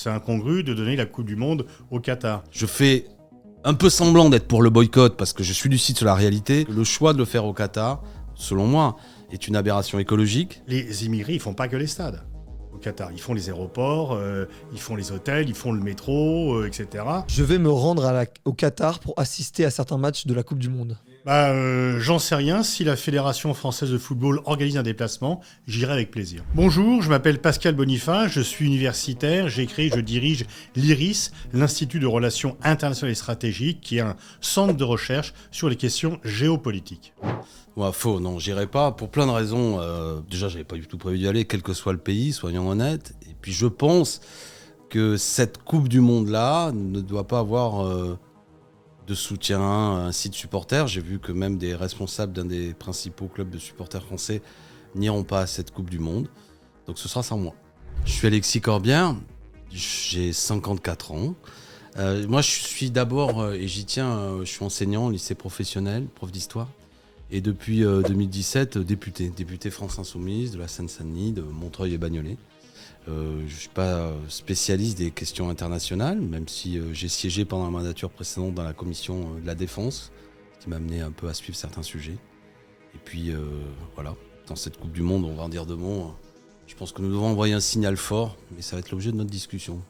c'est incongru de donner la Coupe du Monde au Qatar. Je fais un peu semblant d'être pour le boycott parce que je suis lucide sur la réalité. Le choix de le faire au Qatar, selon moi, est une aberration écologique. Les immigrés, ils font pas que les stades au Qatar. Ils font les aéroports, ils font les hôtels, ils font le métro, etc. Je vais me rendre au Qatar pour assister à certains matchs de la Coupe du Monde. J'en sais rien. Si la Fédération française de football organise un déplacement, j'irai avec plaisir. Bonjour, je m'appelle Pascal Boniface, je suis universitaire, je dirige l'IRIS, l'Institut de Relations Internationales et Stratégiques, qui est un centre de recherche sur les questions géopolitiques. Ouais, faux, non, j'irai pas pour plein de raisons. Déjà, j'avais pas du tout prévu d'y aller, quel que soit le pays, soyons honnêtes. Et puis je pense que cette Coupe du Monde-là ne doit pas avoir de soutien ainsi de supporters. J'ai vu que même des responsables d'un des principaux clubs de supporters français n'iront pas à cette Coupe du Monde. Donc ce sera sans moi. Je suis Alexis Corbière, j'ai 54 ans. Moi, je suis d'abord, et j'y tiens, je suis enseignant au lycée professionnel, prof d'histoire. Et depuis 2017, député France Insoumise de la Seine-Saint-Denis, de Montreuil et Bagnolet. Je ne suis pas spécialiste des questions internationales, même si j'ai siégé pendant la mandature précédente dans la commission de la défense, ce qui m'a amené un peu à suivre certains sujets. Et puis voilà, dans cette Coupe du Monde, on va en dire deux mots. Je pense que nous devons envoyer un signal fort, mais ça va être l'objet de notre discussion.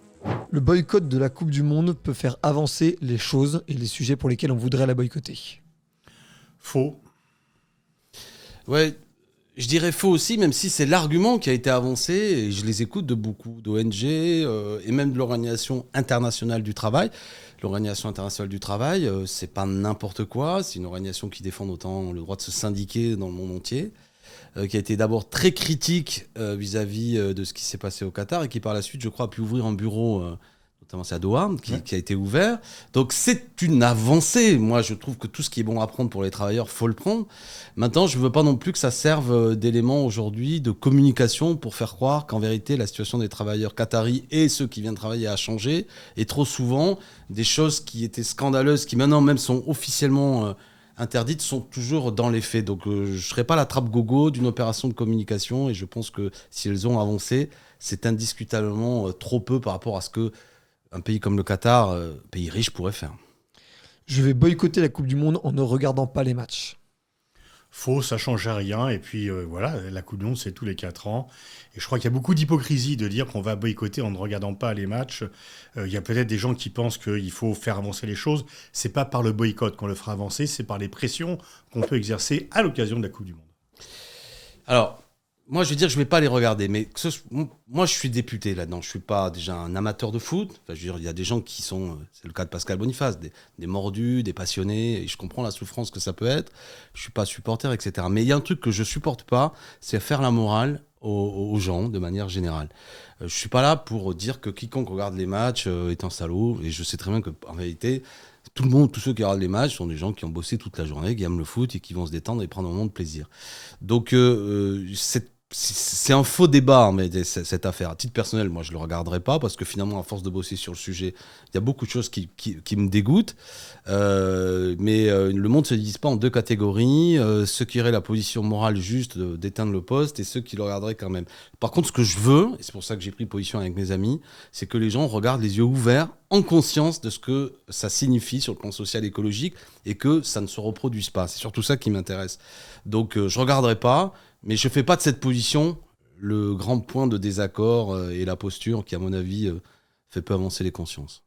Le boycott de la Coupe du Monde peut faire avancer les choses et les sujets pour lesquels on voudrait la boycotter. Faux. Ouais, je dirais faux aussi, même si c'est l'argument qui a été avancé, et je les écoute de beaucoup d'ONG et même de l'Organisation internationale du travail. L'Organisation internationale du travail, c'est pas n'importe quoi, c'est une organisation qui défend notamment le droit de se syndiquer dans le monde entier, qui a été d'abord très critique vis-à-vis de ce qui s'est passé au Qatar et qui par la suite, je crois, a pu ouvrir un bureau, notamment c'est à Doha, qui a été ouvert. Donc c'est une avancée. Moi, je trouve que tout ce qui est bon à prendre pour les travailleurs, faut le prendre. Maintenant, je veux pas non plus que ça serve d'élément aujourd'hui de communication pour faire croire qu'en vérité, la situation des travailleurs qataris et ceux qui viennent travailler a changé. Et trop souvent, des choses qui étaient scandaleuses, qui maintenant même sont officiellement interdites, sont toujours dans les faits. Donc je serai pas la trappe-gogo d'une opération de communication, et je pense que si elles ont avancé, c'est indiscutablement trop peu par rapport à ce que un pays comme le Qatar, pays riche, pourrait faire. Je vais boycotter la Coupe du Monde en ne regardant pas les matchs. Faux, ça ne change rien. Et puis voilà, la Coupe du Monde, c'est tous les 4 ans. Et je crois qu'il y a beaucoup d'hypocrisie de dire qu'on va boycotter en ne regardant pas les matchs. Il y a peut-être des gens qui pensent qu'il faut faire avancer les choses. C'est pas par le boycott qu'on le fera avancer, c'est par les pressions qu'on peut exercer à l'occasion de la Coupe du Monde. Alors, moi, je vais dire que je ne vais pas les regarder, mais moi, je suis député là-dedans. Je ne suis pas déjà un amateur de foot. Enfin, je veux dire, il y a des gens qui sont, c'est le cas de Pascal Boniface, des mordus, des passionnés, et je comprends la souffrance que ça peut être. Je ne suis pas supporter, etc. Mais il y a un truc que je ne supporte pas, c'est faire la morale aux gens, de manière générale. Je ne suis pas là pour dire que quiconque regarde les matchs est un salaud, et je sais très bien qu'en réalité, tous ceux qui regardent les matchs sont des gens qui ont bossé toute la journée, qui aiment le foot et qui vont se détendre et prendre un moment de plaisir. Donc, c'est un faux débat, mais cette affaire. À titre personnel, moi, je ne le regarderai pas parce que finalement, à force de bosser sur le sujet, il y a beaucoup de choses qui me dégoûtent. Mais le monde ne se divise pas en deux catégories. Ceux qui auraient la position morale juste d'éteindre le poste et ceux qui le regarderaient quand même. Par contre, ce que je veux, et c'est pour ça que j'ai pris position avec mes amis, c'est que les gens regardent les yeux ouverts, en conscience de ce que ça signifie sur le plan social et écologique et que ça ne se reproduise pas. C'est surtout ça qui m'intéresse. Donc, je ne regarderai pas. Mais je ne fais pas de cette position le grand point de désaccord et la posture qui, à mon avis, fait peu avancer les consciences.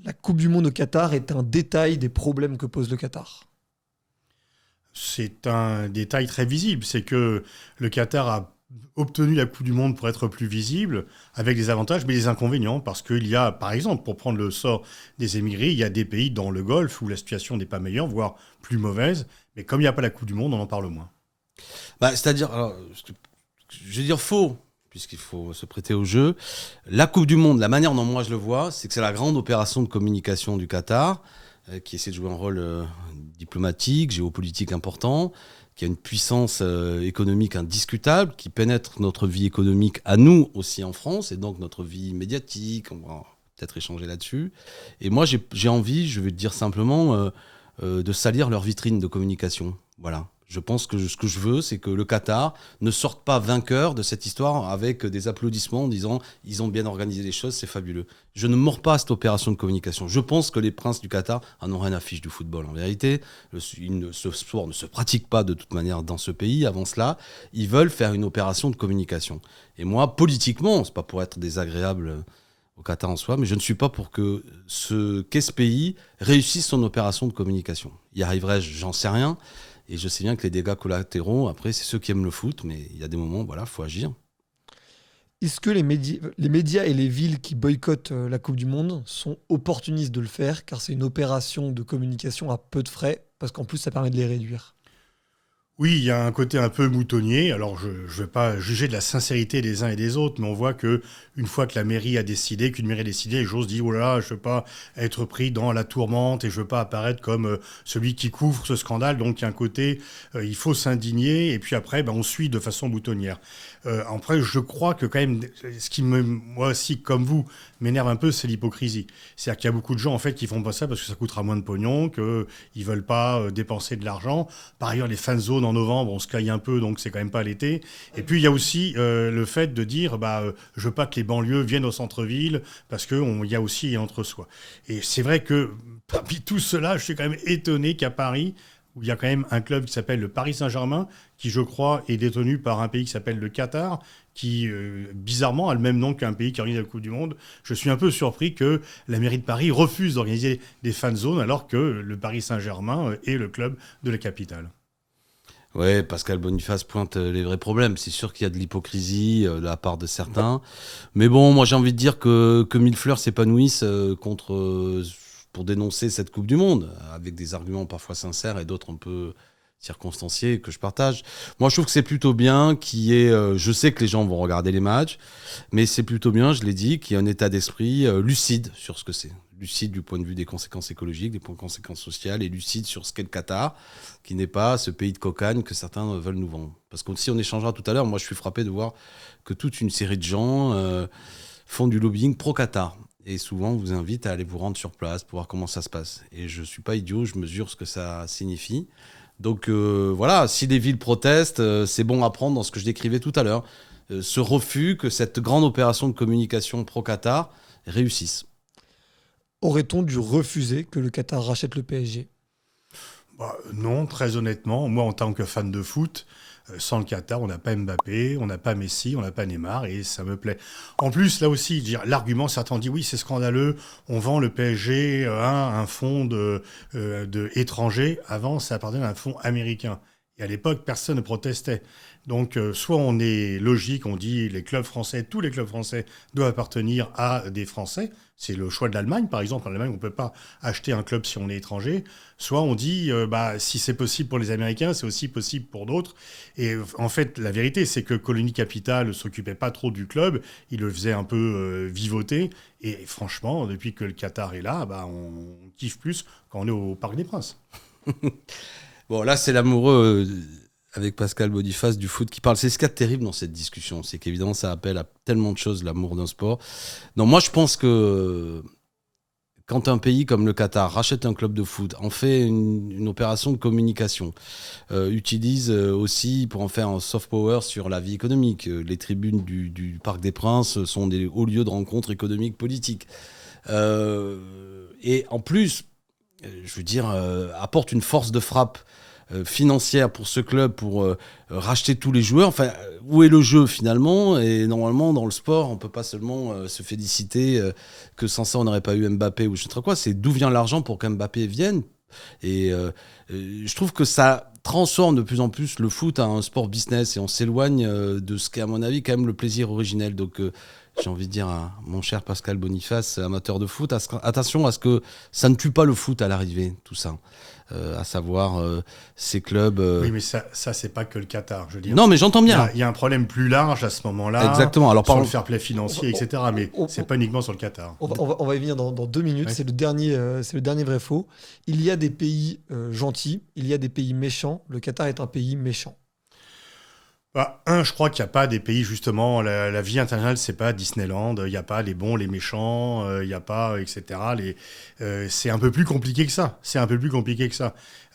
La Coupe du Monde au Qatar est un détail des problèmes que pose le Qatar. C'est un détail très visible. C'est que le Qatar a obtenu la Coupe du Monde pour être plus visible, avec des avantages mais des inconvénients. Parce qu'il y a, par exemple, pour prendre le sort des émigrés, il y a des pays dans le Golfe où la situation n'est pas meilleure, voire plus mauvaise. Mais comme il n'y a pas la Coupe du Monde, on en parle moins. C'est-à-dire, alors, je vais dire faux, puisqu'il faut se prêter au jeu. La Coupe du Monde, la manière dont moi je le vois, c'est que c'est la grande opération de communication du Qatar, qui essaie de jouer un rôle diplomatique, géopolitique important, qui a une puissance économique indiscutable, qui pénètre notre vie économique à nous aussi en France, et donc notre vie médiatique, on va peut-être échanger là-dessus. Et moi j'ai envie, je vais te dire simplement, de salir leur vitrine de communication. Voilà. Je pense que ce que je veux, c'est que le Qatar ne sorte pas vainqueur de cette histoire avec des applaudissements en disant « ils ont bien organisé les choses, c'est fabuleux ». Je ne mords pas à cette opération de communication. Je pense que les princes du Qatar en ont rien à fiche du football. En vérité, ce sport ne se pratique pas de toute manière dans ce pays. Avant cela, ils veulent faire une opération de communication. Et moi, politiquement, c'est pas pour être désagréable au Qatar en soi, mais je ne suis pas pour que ce pays réussisse son opération de communication. Y arriverai-je? J'en sais rien. Et je sais bien que les dégâts collatéraux, après, c'est ceux qui aiment le foot, mais il y a des moments, voilà, faut agir. Est-ce que les médias et les villes qui boycottent la Coupe du Monde sont opportunistes de le faire, car c'est une opération de communication à peu de frais, parce qu'en plus, ça permet de les réduire? Oui, il y a un côté un peu moutonnier. Alors, je ne vais pas juger de la sincérité des uns et des autres, mais on voit que une fois que la mairie a décidé, qu'une mairie a décidé, les gens se disent « Oh là là, je ne veux pas être pris dans la tourmente et je ne veux pas apparaître comme celui qui couvre ce scandale. » Donc, il y a un côté, il faut s'indigner et puis après, on suit de façon moutonnière. Après, je crois que quand même, ce qui moi aussi, comme vous, m'énerve un peu, c'est l'hypocrisie. C'est-à-dire qu'il y a beaucoup de gens, en fait, qui font pas ça parce que ça coûtera moins de pognon, qu'ils veulent pas dépenser de l'argent. Par ailleurs, les fan zones en novembre, on se caille un peu, donc c'est quand même pas l'été. Et puis, il y a aussi le fait de dire, je veux pas que les banlieues viennent au centre-ville parce qu'il y a aussi entre-soi. Et c'est vrai que, parmi tout cela, je suis quand même étonné qu'à Paris, où il y a quand même un club qui s'appelle le Paris Saint-Germain, qui, je crois, est détenu par un pays qui s'appelle le Qatar, qui, bizarrement, a le même nom qu'un pays qui organise la Coupe du Monde. Je suis un peu surpris que la mairie de Paris refuse d'organiser des fan zones alors que le Paris Saint-Germain est le club de la capitale. Ouais, Pascal Boniface pointe les vrais problèmes. C'est sûr qu'il y a de l'hypocrisie de la part de certains. Mais bon, moi j'ai envie de dire que mille fleurs s'épanouissent pour dénoncer cette Coupe du Monde, avec des arguments parfois sincères et d'autres un peu circonstanciés que je partage. Moi je trouve que c'est plutôt bien je sais que les gens vont regarder les matchs, mais c'est plutôt bien, je l'ai dit, qu'il y ait un état d'esprit lucide sur ce que c'est. Lucide du point de vue des conséquences écologiques, des conséquences sociales, et lucide sur ce qu'est le Qatar, qui n'est pas ce pays de cocagne que certains veulent nous vendre. Parce que si on échangera tout à l'heure, moi je suis frappé de voir que toute une série de gens font du lobbying pro-Qatar. Et souvent, on vous invite à aller vous rendre sur place pour voir comment ça se passe. Et je ne suis pas idiot, je mesure ce que ça signifie. Donc voilà, si les villes protestent, c'est bon à prendre dans ce que je décrivais tout à l'heure. Ce refus que cette grande opération de communication pro-Qatar réussisse. Aurait-on dû refuser que le Qatar rachète le PSG? Non, très honnêtement. Moi, en tant que fan de foot, sans le Qatar, on n'a pas Mbappé, on n'a pas Messi, on n'a pas Neymar, et ça me plaît. En plus, là aussi, l'argument, certains disent oui, c'est scandaleux, on vend le PSG à un fonds étranger. Avant, ça appartenait à un fonds américain. Et à l'époque, personne ne protestait. Donc, soit on est logique, on dit les clubs français, tous les clubs français doivent appartenir à des Français. C'est le choix de l'Allemagne, par exemple. En Allemagne, on ne peut pas acheter un club si on est étranger. Soit on dit, si c'est possible pour les Américains, c'est aussi possible pour d'autres. Et en fait, la vérité, c'est que Colonie Capital ne s'occupait pas trop du club. Il le faisait un peu vivoter. Et franchement, depuis que le Qatar est là, on kiffe plus quand on est au Parc des Princes. Bon, là, c'est l'amoureux avec Pascal Boniface du foot qui parle. C'est ce qu'il y a de terrible dans cette discussion. C'est qu'évidemment, ça appelle à tellement de choses, l'amour d'un sport. Non, moi, je pense que quand un pays comme le Qatar rachète un club de foot, en fait une opération de communication, utilise aussi pour en faire un soft power sur la vie économique. Les tribunes du Parc des Princes sont des hauts lieux de rencontres économiques, politiques. Et en plus, je veux dire, apporte une force de frappe financière pour ce club, pour racheter tous les joueurs. Enfin, où est le jeu finalement? Et normalement, dans le sport, on peut pas seulement se féliciter que sans ça, on n'aurait pas eu Mbappé ou je ne sais quoi. C'est d'où vient l'argent pour qu'Mbappé vienne. Et je trouve que ça transforme de plus en plus le foot à un sport business et on s'éloigne de ce qu'est, à mon avis, quand même le plaisir originel. Donc, j'ai envie de dire à mon cher Pascal Boniface, amateur de foot, attention à ce que ça ne tue pas le foot à l'arrivée, tout ça. À savoir ces clubs... Oui, mais ça c'est pas que le Qatar, je veux dire. Non, mais j'entends bien. Il y a un problème plus large à ce moment-là. Exactement. Alors, sur le fair play financier, etc. Mais c'est pas uniquement sur le Qatar. On va y venir dans 2 minutes. Ouais. C'est le dernier vrai-faux. Il y a des pays gentils, il y a des pays méchants. Le Qatar est un pays méchant. Je crois qu'il n'y a pas des pays, justement, la vie internationale, c'est pas Disneyland, il n'y a pas les bons, les méchants, il n'y a pas, etc. C'est un peu plus compliqué que ça.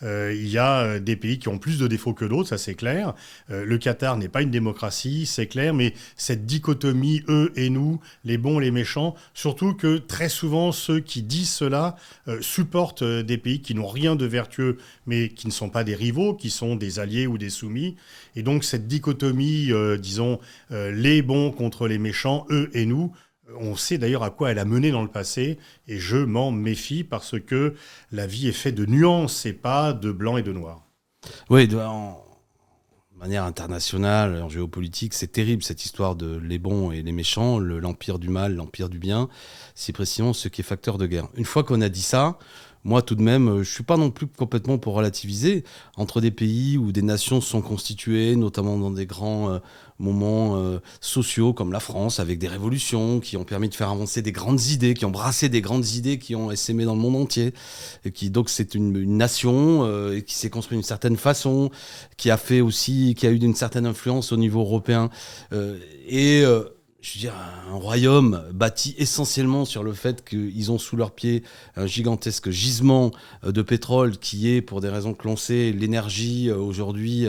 Il y a des pays qui ont plus de défauts que d'autres, ça c'est clair. Le Qatar n'est pas une démocratie, c'est clair, mais cette dichotomie, eux et nous, les bons, les méchants, surtout que très souvent, ceux qui disent cela supportent des pays qui n'ont rien de vertueux, mais qui ne sont pas des rivaux, qui sont des alliés ou des soumis. Et donc cette dichotomie, disons, les bons contre les méchants, eux et nous, on sait d'ailleurs à quoi elle a mené dans le passé, et je m'en méfie parce que la vie est faite de nuances et pas de blanc et de noir. Oui, en manière internationale, en géopolitique, c'est terrible cette histoire de les bons et les méchants, l'empire du mal, l'empire du bien. C'est précisément ce qui est facteur de guerre. Une fois qu'on a dit ça, moi, tout de même, je suis pas non plus complètement pour relativiser. Entre des pays où des nations sont constituées, notamment dans des grands moments sociaux comme la France, avec des révolutions qui ont permis de faire avancer des grandes idées, qui ont brassé des grandes idées qui ont essaimé dans le monde entier. Et donc, c'est une nation qui s'est construite d'une certaine façon, qui a eu une certaine influence au niveau européen. Je veux dire, un royaume bâti essentiellement sur le fait qu'ils ont sous leurs pieds un gigantesque gisement de pétrole qui est, pour des raisons que l'on sait, l'énergie aujourd'hui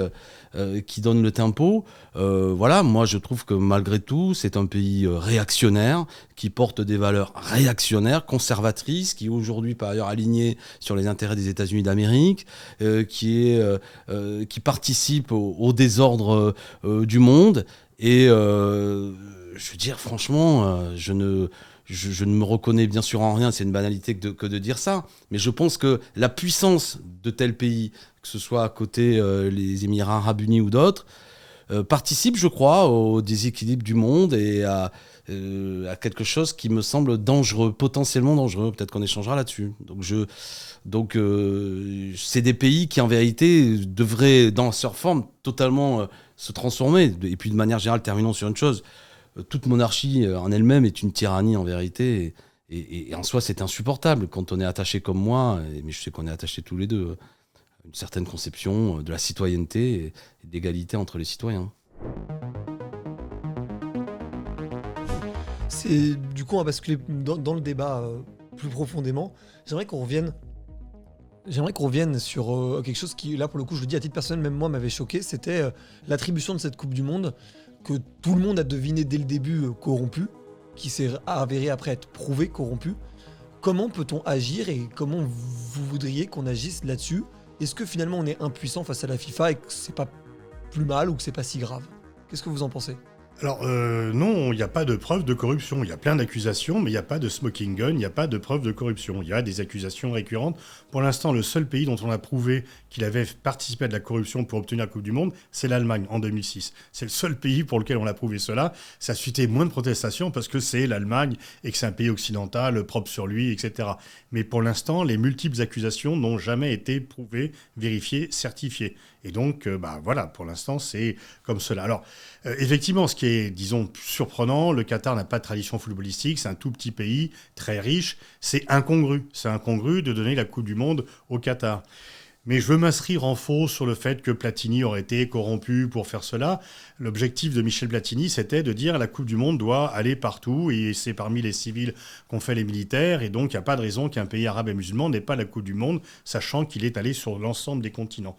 qui donne le tempo. Voilà, moi je trouve que malgré tout, c'est un pays réactionnaire, qui porte des valeurs réactionnaires, conservatrices, qui est aujourd'hui par ailleurs aligné sur les intérêts des États-Unis d'Amérique, qui participe au désordre du monde. Et je veux dire, franchement, je ne me reconnais bien sûr en rien, c'est une banalité que de dire ça, mais je pense que la puissance de tel pays, que ce soit à côté les Émirats Arabes Unis ou d'autres, participe, je crois, au déséquilibre du monde et à quelque chose qui me semble dangereux, potentiellement dangereux. Peut-être qu'on échangera là-dessus. Donc, c'est des pays qui, en vérité, devraient, dans leur forme, totalement se transformer. Et puis, de manière générale, terminons sur une chose. Toute monarchie en elle-même est une tyrannie, en vérité. Et en soi, c'est insupportable quand on est attaché comme moi, mais je sais qu'on est attachés tous les deux, à une certaine conception de la citoyenneté et d'égalité entre les citoyens. Du coup, on va basculer dans le débat plus profondément. J'aimerais qu'on revienne sur quelque chose qui, là, pour le coup, je le dis à titre personnel, même moi, m'avait choqué. C'était l'attribution de cette Coupe du Monde que tout le monde a deviné dès le début corrompu, qui s'est avéré après être prouvé corrompu. Comment peut-on agir et comment vous voudriez qu'on agisse là-dessus ? Est-ce que finalement on est impuissant face à la FIFA et que c'est pas plus mal ou que c'est pas si grave ? Qu'est-ce que vous en pensez ? Alors non, il n'y a pas de preuve de corruption. Il y a plein d'accusations, mais il n'y a pas de smoking gun, il n'y a pas de preuve de corruption. Il y a des accusations récurrentes. Pour l'instant, le seul pays dont on a prouvé qu'il avait participé à de la corruption pour obtenir la Coupe du Monde, c'est l'Allemagne, en 2006. C'est le seul pays pour lequel on a prouvé cela. Ça a suscité moins de protestations parce que c'est l'Allemagne et que c'est un pays occidental, propre sur lui, etc. Mais pour l'instant, les multiples accusations n'ont jamais été prouvées, vérifiées, certifiées. Et donc, voilà, pour l'instant, c'est comme cela. Alors, effectivement, ce qui est, disons, surprenant, le Qatar n'a pas de tradition footballistique, c'est un tout petit pays, très riche, c'est incongru. C'est incongru de donner la Coupe du Monde au Qatar. Mais je veux m'inscrire en faux sur le fait que Platini aurait été corrompu pour faire cela. L'objectif de Michel Platini, c'était de dire la Coupe du Monde doit aller partout, et c'est parmi les civils qu'ont fait les militaires, et donc il n'y a pas de raison qu'un pays arabe et musulman n'ait pas la Coupe du Monde, sachant qu'il est allé sur l'ensemble des continents.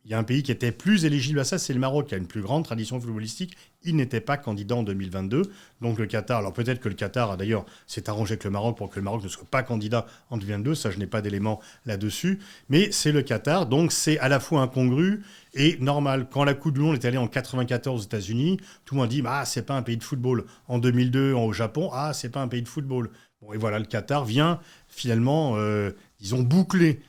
Il y a un pays qui était plus éligible à ça, c'est le Maroc, qui a une plus grande tradition footballistique. Il n'était pas candidat en 2022. Donc le Qatar, alors peut-être que le Qatar, d'ailleurs, s'est arrangé avec le Maroc pour que le Maroc ne soit pas candidat en 2022. Ça, je n'ai pas d'éléments là-dessus. Mais c'est le Qatar, donc c'est à la fois incongru et normal. Quand la Coupe du Monde est allée en 94 aux États-Unis, tout le monde dit c'est pas un pays de football. En 2002, au Japon, c'est pas un pays de football. Bon, et voilà, le Qatar vient finalement, disons, boucler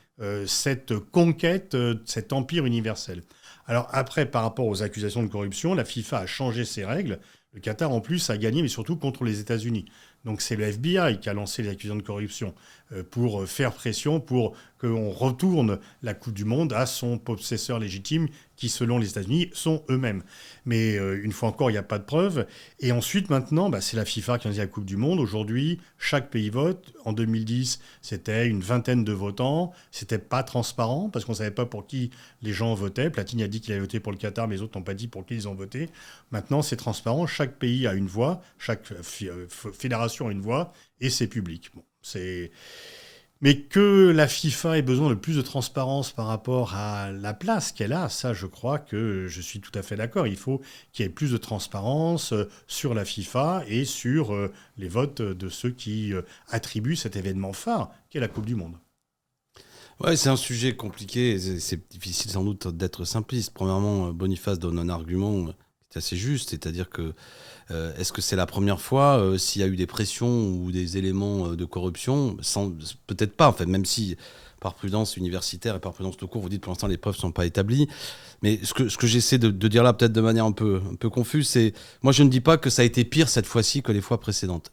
cette conquête, cet empire universel. Alors après, par rapport aux accusations de corruption, la FIFA a changé ses règles. Le Qatar, en plus, a gagné, mais surtout contre les États-Unis. Donc c'est le FBI qui a lancé les accusations de corruption pour faire pression, pour qu'on retourne la Coupe du Monde à son possesseur légitime, qui, selon les États-Unis, sont eux-mêmes. Mais une fois encore, il n'y a pas de preuves. Et ensuite, maintenant, c'est la FIFA qui a dit la Coupe du Monde. Aujourd'hui, chaque pays vote. En 2010, c'était une vingtaine de votants. C'était pas transparent, parce qu'on ne savait pas pour qui les gens votaient. Platini a dit qu'il avait voté pour le Qatar, mais les autres n'ont pas dit pour qui ils ont voté. Maintenant, c'est transparent. Chaque pays a une voix. Chaque fédération a une voix. Et c'est public. Bon, mais que la FIFA ait besoin de plus de transparence par rapport à la place qu'elle a, ça, je crois que je suis tout à fait d'accord. Il faut qu'il y ait plus de transparence sur la FIFA et sur les votes de ceux qui attribuent cet événement phare qu'est la Coupe du Monde. Ouais, c'est un sujet compliqué. C'est difficile sans doute d'être simpliste. Premièrement, Boniface donne un argument qui est assez juste, c'est-à-dire que est-ce que c'est la première fois s'il y a eu des pressions ou des éléments de corruption peut-être pas, en fait, même si par prudence universitaire et par prudence tout court, vous dites pour l'instant les preuves ne sont pas établies. Mais ce que j'essaie de dire là, peut-être de manière un peu confuse, c'est moi je ne dis pas que ça a été pire cette fois-ci que les fois précédentes.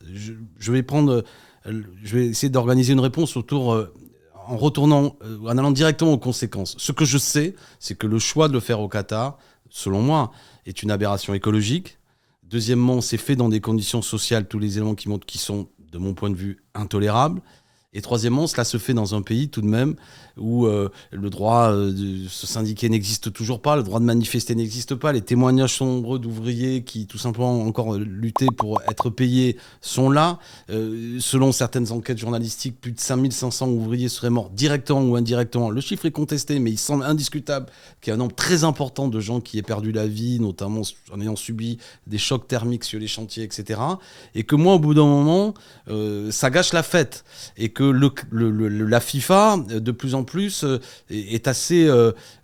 Je vais essayer d'organiser une réponse autour en retournant, en allant directement aux conséquences. Ce que je sais, c'est que le choix de le faire au Qatar, selon moi, est une aberration écologique. Deuxièmement, c'est fait dans des conditions sociales, tous les éléments qui montrent qui sont, de mon point de vue, intolérables. Et troisièmement, cela se fait dans un pays tout de même où le droit de se syndiquer n'existe toujours pas, le droit de manifester n'existe pas, les témoignages sont nombreux d'ouvriers qui tout simplement ont encore lutté pour être payés sont là. Selon certaines enquêtes journalistiques, plus de 5500 ouvriers seraient morts directement ou indirectement. Le chiffre est contesté, mais il semble indiscutable qu'il y a un nombre très important de gens qui aient perdu la vie, notamment en ayant subi des chocs thermiques sur les chantiers, etc. Et que moi, au bout d'un moment, ça gâche la fête. Et que la FIFA, de plus en plus, est assez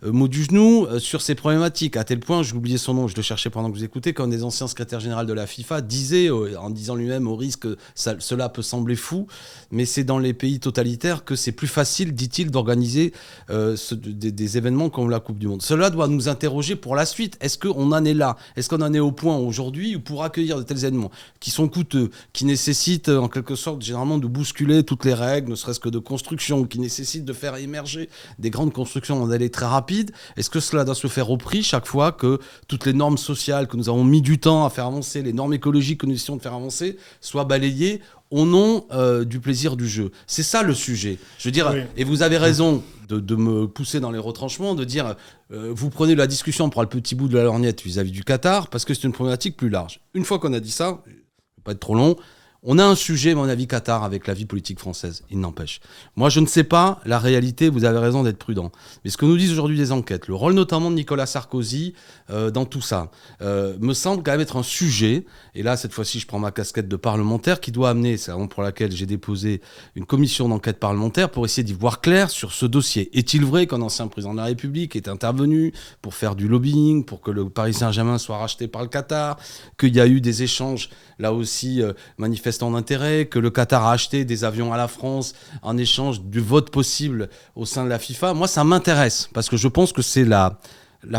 mot du genou sur ces problématiques. À tel point, j'ai oublié son nom, je le cherchais pendant que vous écoutez, qu'un des anciens secrétaires généraux de la FIFA disait, en disant lui-même au risque, cela peut sembler fou, mais c'est dans les pays totalitaires que c'est plus facile, dit-il, d'organiser des événements comme la Coupe du Monde. Cela doit nous interroger pour la suite. Est-ce qu'on en est là ? Est-ce qu'on en est au point aujourd'hui pour accueillir de tels événements qui sont coûteux, qui nécessitent en quelque sorte généralement de bousculer toutes les règles, ne serait-ce que de construction, qui nécessitent de faire émerger des grandes constructions en délai très rapide. Est-ce que cela doit se faire au prix chaque fois que toutes les normes sociales que nous avons mis du temps à faire avancer, les normes écologiques que nous essayons de faire avancer, soient balayées au nom du plaisir du jeu? C'est ça le sujet. Je veux dire, oui. Et vous avez raison de me pousser dans les retranchements, de dire vous prenez la discussion pour le petit bout de la lorgnette vis-à-vis du Qatar, parce que c'est une problématique plus large. Une fois qu'on a dit ça, je ne vais pas être trop long, on a un sujet, à mon avis, Qatar avec la vie politique française, il n'empêche. Moi, je ne sais pas la réalité, vous avez raison d'être prudent. Mais ce que nous disent aujourd'hui les enquêtes, le rôle notamment de Nicolas Sarkozy dans tout ça, me semble quand même être un sujet, et là, cette fois-ci, je prends ma casquette de parlementaire, qui doit amener, c'est la raison pour laquelle j'ai déposé une commission d'enquête parlementaire pour essayer d'y voir clair sur ce dossier. Est-il vrai qu'un ancien président de la République est intervenu pour faire du lobbying, pour que le Paris Saint-Germain soit racheté par le Qatar, qu'il y a eu des échanges, là aussi, manifestement d'intérêt, que le Qatar a acheté des avions à la France en échange du vote possible au sein de la FIFA. Moi, ça m'intéresse parce que je pense que c'est la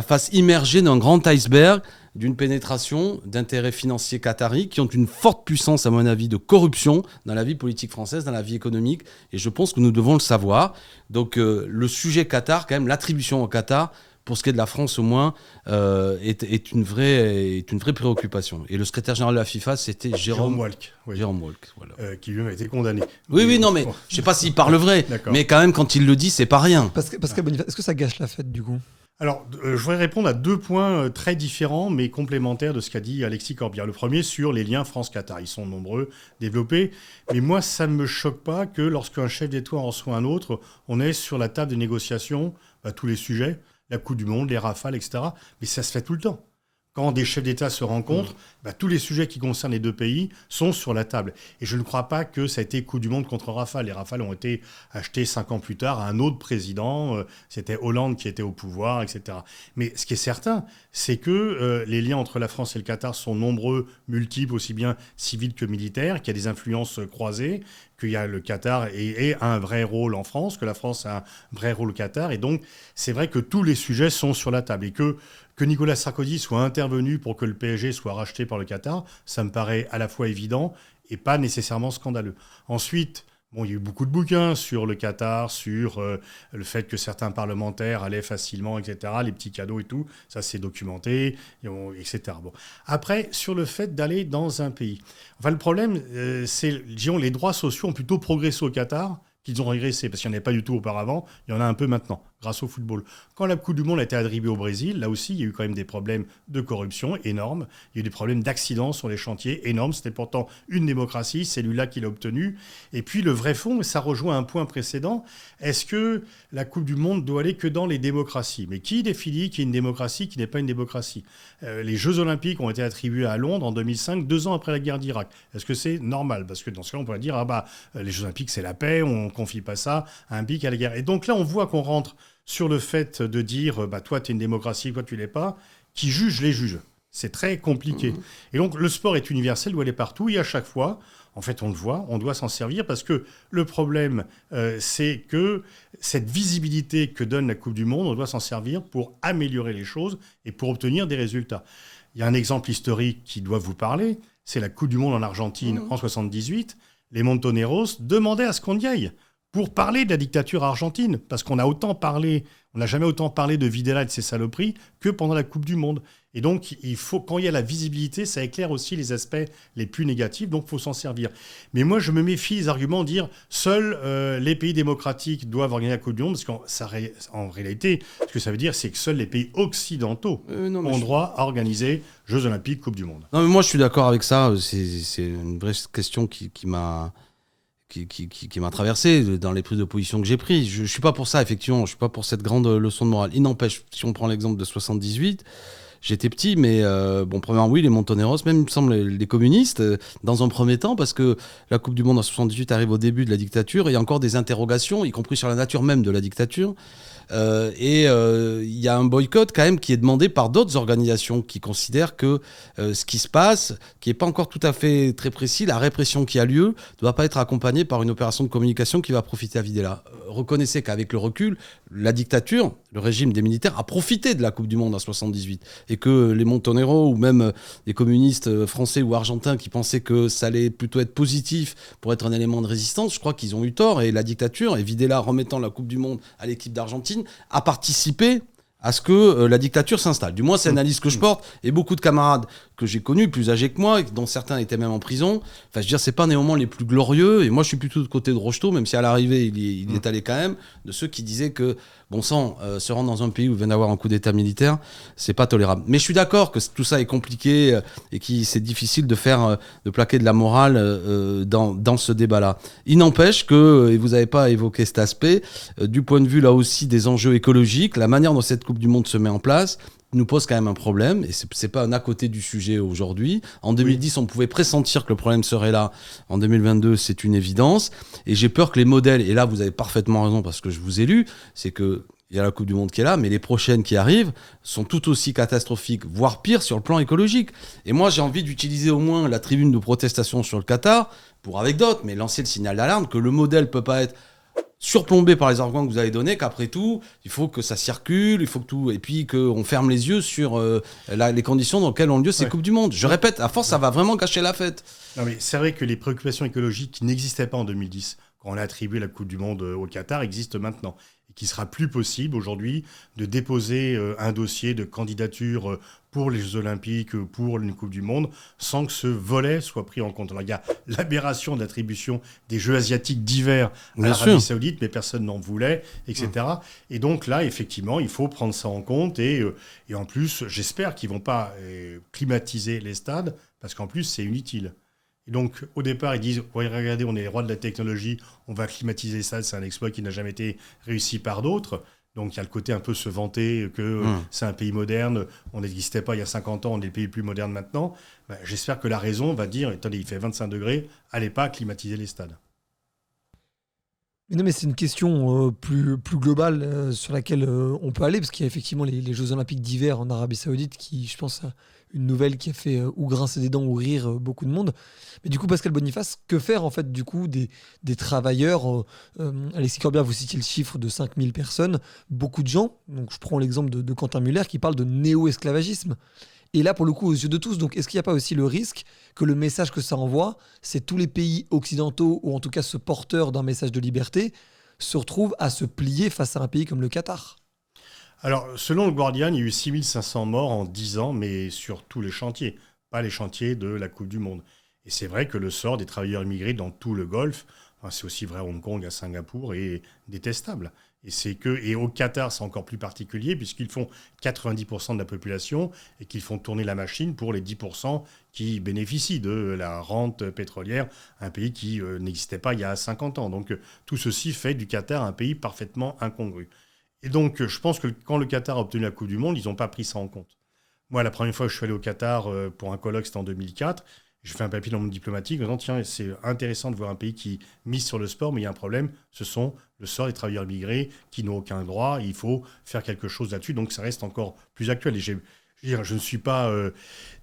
face immergée d'un grand iceberg, d'une pénétration d'intérêts financiers qataris qui ont une forte puissance, à mon avis, de corruption dans la vie politique française, dans la vie économique. Et je pense que nous devons le savoir. Donc, le sujet Qatar, quand même, l'attribution au Qatar, pour ce qui est de la France au moins, est une vraie préoccupation. Et le secrétaire général de la FIFA, c'était Jérôme Walk. Oui. Jérôme Walk, voilà. Qui lui-même a été condamné. Oui, non, mais je ne sais pas s'il parle vrai, mais quand même, quand il le dit, c'est pas rien. Pascal Boniface, est-ce que ça gâche la fête, du coup ? Alors, je voudrais répondre à 2 points très différents, mais complémentaires de ce qu'a dit Alexis Corbière. Le premier, sur les liens France-Qatar. Ils sont nombreux, développés. Mais moi, ça ne me choque pas que lorsqu'un chef d'État en reçoit un autre, on est sur la table des négociations, tous les sujets, la Coupe du Monde, les Rafales, etc. Mais ça se fait tout le temps. Quand des chefs d'État se rencontrent, tous les sujets qui concernent les 2 pays sont sur la table. Et je ne crois pas que ça a été Coupe du Monde contre Rafale. Les Rafales ont été achetés 5 ans plus tard à un autre président. C'était Hollande qui était au pouvoir, etc. Mais ce qui est certain, c'est que les liens entre la France et le Qatar sont nombreux, multiples, aussi bien civils que militaires, qu'il y a des influences croisées, qu'il y a le Qatar et un vrai rôle en France, que la France a un vrai rôle au Qatar. Et donc, c'est vrai que tous les sujets sont sur la table. Et que Nicolas Sarkozy soit intervenu pour que le PSG soit racheté par le Qatar, ça me paraît à la fois évident et pas nécessairement scandaleux. Ensuite, bon, il y a eu beaucoup de bouquins sur le Qatar, sur le fait que certains parlementaires allaient facilement, etc., les petits cadeaux et tout, ça c'est documenté, etc. Bon. Après, sur le fait d'aller dans un pays. Enfin, le problème, c'est, disons, les droits sociaux ont plutôt progressé au Qatar qu'ils ont régressé, parce qu'il n'y en avait pas du tout auparavant, il y en a un peu maintenant, grâce au football. Quand la Coupe du Monde a été attribuée au Brésil, là aussi, il y a eu quand même des problèmes de corruption énormes, il y a eu des problèmes d'accidents sur les chantiers énormes, c'était pourtant une démocratie, c'est lui-là qui l'a obtenu. Et puis le vrai fond, ça rejoint un point précédent, est-ce que la Coupe du Monde doit aller que dans les démocraties ? Mais qui définit qui est une démocratie, qui n'est pas une démocratie ? Les Jeux Olympiques ont été attribués à Londres en 2005, 2 ans après la guerre d'Irak. Est-ce que c'est normal ? Parce que dans ce cas, on pourrait dire, les Jeux Olympiques, c'est la paix, on confie pas ça à un pays qui a la guerre. Et donc là, on voit qu'on rentre sur le fait de dire, toi, tu es une démocratie, toi, tu l'es pas, qui juge les juges. C'est très compliqué. Et donc, le sport est universel, doit aller partout, et à chaque fois, en fait, on le voit, on doit s'en servir, parce que le problème, c'est que cette visibilité que donne la Coupe du Monde, on doit s'en servir pour améliorer les choses et pour obtenir des résultats. Il y a un exemple historique qui doit vous parler, c'est la Coupe du Monde en Argentine en 78. Les Montoneros demandaient à ce qu'on y aille pour parler de la dictature argentine, parce qu'on n'a jamais autant parlé de Videla et de ses saloperies que pendant la Coupe du Monde. Et donc, quand il y a la visibilité, ça éclaire aussi les aspects les plus négatifs, donc il faut s'en servir. Mais moi, je me méfie des arguments de dire seuls les pays démocratiques doivent organiser la Coupe du Monde, parce qu'en réalité, ce que ça veut dire, c'est que seuls les pays occidentaux ont droit à organiser Jeux Olympiques, Coupe du Monde. Non, mais moi, je suis d'accord avec ça. C'est une vraie question qui m'a traversé dans les prises de position que j'ai prises. Je suis pas pour ça, effectivement. Je suis pas pour cette grande leçon de morale. Il n'empêche, si on prend l'exemple de 78, j'étais petit, mais premièrement, oui, les Montoneros, même, il me semble, les communistes, dans un premier temps, parce que la Coupe du Monde en 78 arrive au début de la dictature, et il y a encore des interrogations, y compris sur la nature même de la dictature. Il y a un boycott quand même qui est demandé par d'autres organisations qui considèrent que ce qui se passe, qui n'est pas encore tout à fait très précis, la répression qui a lieu ne doit pas être accompagnée par une opération de communication qui va profiter à Videla. Reconnaissez qu'avec le recul, la dictature, le régime des militaires a profité de la Coupe du Monde en 78 et que les Montoneros ou même les communistes français ou argentins qui pensaient que ça allait plutôt être positif pour être un élément de résistance, je crois qu'ils ont eu tort, et la dictature, et Videla remettant la Coupe du Monde à l'équipe d'Argentine, a participé à ce que la dictature s'installe. Du moins, c'est l'analyse que je porte, et beaucoup de camarades que j'ai connus, plus âgés que moi, dont certains étaient même en prison. Enfin, je veux dire, c'est pas des moments les plus glorieux, et moi, je suis plutôt de côté de Rocheteau, même si à l'arrivée, il est allé quand même, de ceux qui disaient que, bon sang, se rendre dans un pays où il vient d'avoir un coup d'état militaire, c'est pas tolérable. Mais je suis d'accord que tout ça est compliqué, et que c'est difficile de plaquer de la morale dans ce débat-là. Il n'empêche que, et vous n'avez pas évoqué cet aspect, du point de vue, là aussi, des enjeux écologiques, la manière dont cette Coupe du Monde se met en place nous pose quand même un problème, et c'est pas un à côté du sujet aujourd'hui. En 2010, on pouvait pressentir que le problème serait là. En 2022, c'est une évidence, et j'ai peur que les modèles, et là vous avez parfaitement raison parce que je vous ai lu, c'est que il y a la Coupe du Monde qui est là, mais les prochaines qui arrivent sont tout aussi catastrophiques, voire pire sur le plan écologique. Et moi, j'ai envie d'utiliser au moins la tribune de protestation sur le Qatar, pour avec d'autres, mais lancer le signal d'alarme que le modèle peut pas être surplombé par les arguments que vous avez donnés, qu'après tout, il faut que ça circule, il faut que tout, et puis qu'on ferme les yeux sur les conditions dans lesquelles ont lieu ces Coupes du Monde. Je répète, à force, ça va vraiment gâcher la fête. Non, mais c'est vrai que les préoccupations écologiques qui n'existaient pas en 2010, quand on a attribué la Coupe du Monde au Qatar, existent maintenant. Et qu'il ne sera plus possible aujourd'hui de déposer un dossier de candidature pour les Jeux Olympiques, pour une Coupe du Monde, sans que ce volet soit pris en compte. Alors, il y a l'aberration de l'attribution des Jeux asiatiques d'hiver à l'Arabie Saoudite, mais personne n'en voulait, etc. Et donc là, effectivement, il faut prendre ça en compte. Et en plus, j'espère qu'ils ne vont pas climatiser les stades, parce qu'en plus, c'est inutile. Et donc, au départ, ils disent « Regardez, on est les rois de la technologie, on va climatiser les stades, c'est un exploit qui n'a jamais été réussi par d'autres. » Donc, il y a le côté un peu se vanter que c'est un pays moderne, on n'existait pas il y a 50 ans, on est le pays le plus moderne maintenant. J'espère que la raison va dire « Attendez, il fait 25 degrés, allez pas climatiser les stades. » Non, mais c'est une question plus globale sur laquelle on peut aller, parce qu'il y a effectivement les Jeux Olympiques d'hiver en Arabie Saoudite, qui, je pense, une nouvelle qui a fait ou grincer des dents ou rire beaucoup de monde. Mais du coup, Pascal Boniface, que faire en fait du coup des travailleurs Alexis Corbière, vous citiez le chiffre de 5000 personnes, beaucoup de gens. Donc je prends l'exemple de Quentin Muller qui parle de néo-esclavagisme. Et là, pour le coup, aux yeux de tous, donc est-ce qu'il n'y a pas aussi le risque que le message que ça envoie, c'est tous les pays occidentaux, ou en tout cas ce porteur d'un message de liberté, se retrouvent à se plier face à un pays comme le Qatar? Alors, selon le Guardian, il y a eu 6500 morts en 10 ans, mais sur tous les chantiers, pas les chantiers de la Coupe du Monde. Et c'est vrai que le sort des travailleurs immigrés dans tout le Golfe, c'est aussi vrai à Hong Kong, à Singapour, est détestable. Et au Qatar, c'est encore plus particulier, puisqu'ils font 90% de la population et qu'ils font tourner la machine pour les 10% qui bénéficient de la rente pétrolière, un pays qui n'existait pas il y a 50 ans. Donc tout ceci fait du Qatar un pays parfaitement incongru. Et donc, je pense que quand le Qatar a obtenu la Coupe du Monde, ils n'ont pas pris ça en compte. Moi, la première fois que je suis allé au Qatar pour un colloque, c'était en 2004. J'ai fait un papier dans mon diplomatique en disant, tiens, c'est intéressant de voir un pays qui mise sur le sport, mais il y a un problème, ce sont le sort des travailleurs immigrés qui n'ont aucun droit. Il faut faire quelque chose là-dessus, donc ça reste encore plus actuel. Et je ne suis pas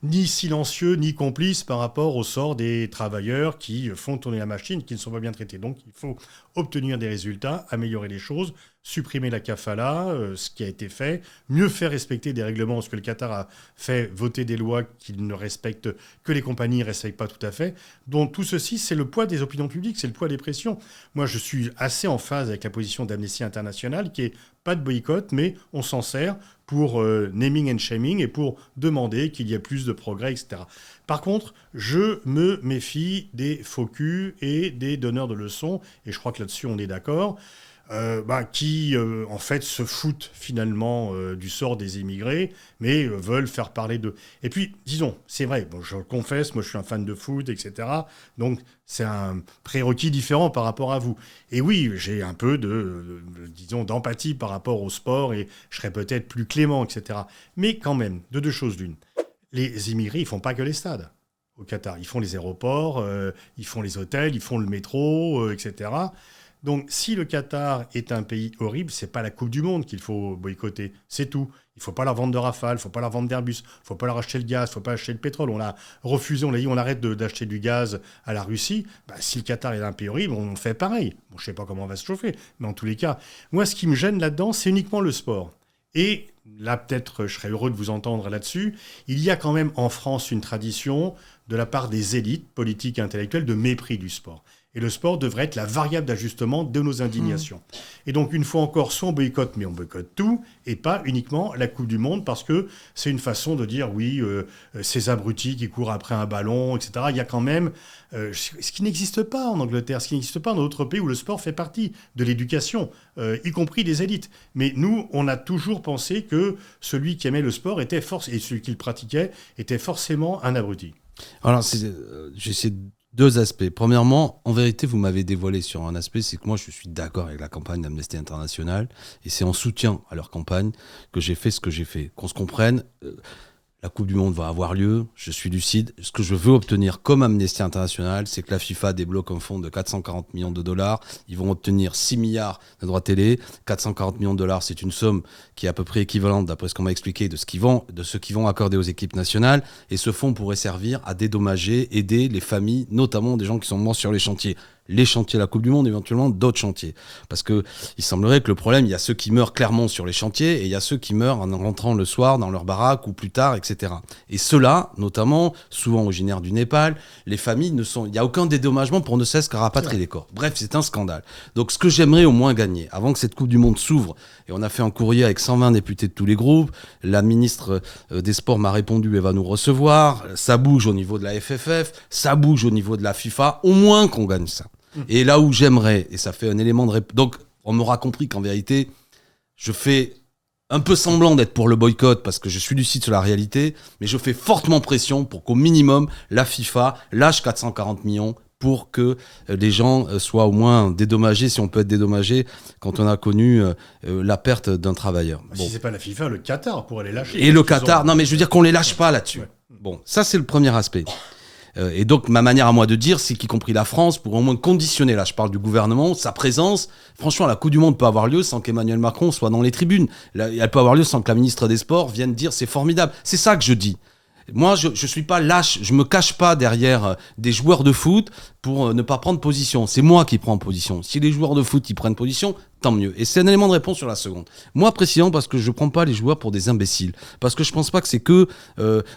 ni silencieux ni complice par rapport au sort des travailleurs qui font tourner la machine, qui ne sont pas bien traités. Donc il faut obtenir des résultats, améliorer les choses, supprimer la kafala, ce qui a été fait, mieux faire respecter des règlements, parce que le Qatar a fait voter des lois qu'il ne respecte, que les compagnies ne respectent pas tout à fait. Donc tout ceci, c'est le poids des opinions publiques, c'est le poids des pressions. Moi, je suis assez en phase avec la position d'Amnesty International, qui est pas de boycott, mais on s'en sert pour naming and shaming et pour demander qu'il y ait plus de progrès, etc. Par contre, je me méfie des faux culs et des donneurs de leçons, et je crois que là-dessus on est d'accord, qui en fait se foutent finalement du sort des immigrés, mais veulent faire parler d'eux. Et puis, disons, c'est vrai, bon, je le confesse, moi je suis un fan de foot, etc. Donc c'est un prérequis différent par rapport à vous. Et oui, j'ai un peu d'empathie par rapport au sport, et je serais peut-être plus clément, etc. Mais quand même, de deux choses l'une. Les immigrés, ils font pas que les stades au Qatar. Ils font les aéroports, ils font les hôtels, ils font le métro, etc. Donc, si le Qatar est un pays horrible, c'est pas la Coupe du Monde qu'il faut boycotter, c'est tout. Il faut pas leur vendre de Rafale, il faut pas leur vendre d'Airbus, il faut pas leur acheter le gaz, il faut pas acheter le pétrole. On a refusé, on a dit on arrête d'acheter du gaz à la Russie. Si le Qatar est un pays horrible, on fait pareil. Bon, je sais pas comment on va se chauffer, mais en tous les cas, moi, ce qui me gêne là-dedans, c'est uniquement le sport. Et là, peut-être, je serais heureux de vous entendre là-dessus. Il y a quand même en France une tradition de la part des élites politiques et intellectuelles de mépris du sport. Et le sport devrait être la variable d'ajustement de nos indignations. Et donc, une fois encore, soit on boycotte, mais on boycotte tout, et pas uniquement la Coupe du Monde, parce que c'est une façon de dire, oui, ces abrutis qui courent après un ballon, etc. Il y a quand même ce qui n'existe pas en Angleterre, ce qui n'existe pas dans d'autres pays où le sport fait partie de l'éducation, y compris des élites. Mais nous, on a toujours pensé que celui qui aimait le sport et celui qui le pratiquait était forcément un abruti. Alors, j'essaie deux aspects. Premièrement, en vérité, vous m'avez dévoilé sur un aspect, c'est que moi, je suis d'accord avec la campagne d'Amnesty International, et c'est en soutien à leur campagne que j'ai fait ce que j'ai fait. Qu'on se comprenne, la Coupe du Monde va avoir lieu, je suis lucide. Ce que je veux obtenir comme Amnesty International, c'est que la FIFA débloque un fonds de 440 millions de dollars. Ils vont obtenir 6 milliards de droits télé. 440 millions de dollars, c'est une somme qui est à peu près équivalente, d'après ce qu'on m'a expliqué, de ce qu'ils vont accorder aux équipes nationales. Et ce fonds pourrait servir à dédommager, aider les familles, notamment des gens qui sont morts sur les chantiers. Les chantiers de la Coupe du Monde, éventuellement d'autres chantiers. Parce que il semblerait que le problème, il y a ceux qui meurent clairement sur les chantiers et il y a ceux qui meurent en rentrant le soir dans leur baraque ou plus tard, etc. Et ceux-là, notamment, souvent originaires du Népal, les familles il n'y a aucun dédommagement pour ne cesse qu'à rapatrier les corps. Bref, c'est un scandale. Donc ce que j'aimerais au moins gagner, avant que cette Coupe du Monde s'ouvre, et on a fait un courrier avec 120 députés de tous les groupes, la ministre des Sports m'a répondu, elle va nous recevoir, ça bouge au niveau de la FFF, ça bouge au niveau de la FIFA, au moins qu'on gagne ça. Et là où j'aimerais, et ça fait un élément de donc on m'aura compris qu'en vérité, je fais un peu semblant d'être pour le boycott parce que je suis lucide sur la réalité, mais je fais fortement pression pour qu'au minimum, la FIFA lâche 440 millions pour que les gens soient au moins dédommagés, si on peut être dédommagé, quand on a connu la perte d'un travailleur. Bon. Si c'est pas la FIFA, le Qatar pourrait les lâcher. Et le Qatar, non mais je veux dire qu'on les lâche pas là-dessus. Ouais. Bon, ça c'est le premier aspect. Et donc, ma manière à moi de dire, c'est qu'y compris la France, pour au moins conditionner, là je parle du gouvernement, sa présence. Franchement, la Coupe du Monde peut avoir lieu sans qu'Emmanuel Macron soit dans les tribunes. Elle peut avoir lieu sans que la ministre des Sports vienne dire c'est formidable. C'est ça que je dis. Moi, je suis pas lâche, je me cache pas derrière des joueurs de foot pour ne pas prendre position. C'est moi qui prends position. Si les joueurs de foot ils prennent position, tant mieux. Et c'est un élément de réponse sur la seconde. Moi, précisément, parce que je prends pas les joueurs pour des imbéciles. Parce que je pense pas que c'est que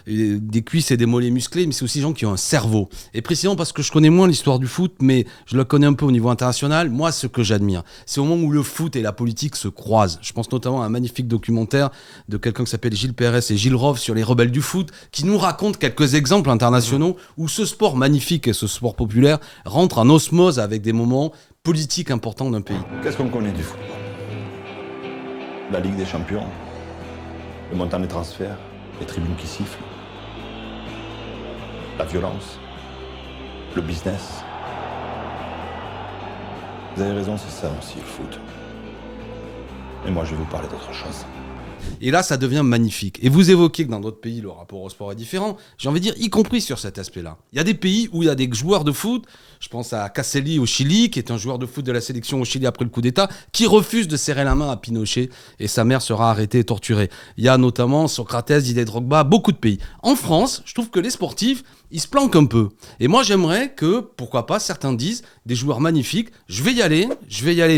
des cuisses et des mollets musclés, mais c'est aussi des gens qui ont un cerveau. Et précisément parce que je connais moins l'histoire du foot, mais je le connais un peu au niveau international. Moi, ce que j'admire, c'est au moment où le foot et la politique se croisent. Je pense notamment à un magnifique documentaire de quelqu'un qui s'appelle Gilles Pérez et Gilles Roff sur les rebelles du foot, qui nous raconte quelques exemples internationaux où ce sport magnifique et ce sport populaire rentre en osmose avec des moments politiques importants d'un pays. Qu'est-ce qu'on connaît du football? La Ligue des Champions, le montant des transferts, les tribunes qui sifflent, la violence, le business. Vous avez raison, c'est ça aussi le foot. Et moi, je vais vous parler d'autre chose. Et là, ça devient magnifique. Et vous évoquez que dans d'autres pays, le rapport au sport est différent. J'ai envie de dire, y compris sur cet aspect-là. Il y a des pays où il y a des joueurs de foot, je pense à Caselli au Chili, qui est un joueur de foot de la sélection au Chili après le coup d'État, qui refuse de serrer la main à Pinochet et sa mère sera arrêtée et torturée. Il y a notamment Socrates, Didier Drogba, beaucoup de pays. En France, je trouve que les sportifs, ils se planquent un peu. Et moi, j'aimerais que, pourquoi pas, certains disent, des joueurs magnifiques, je vais y aller,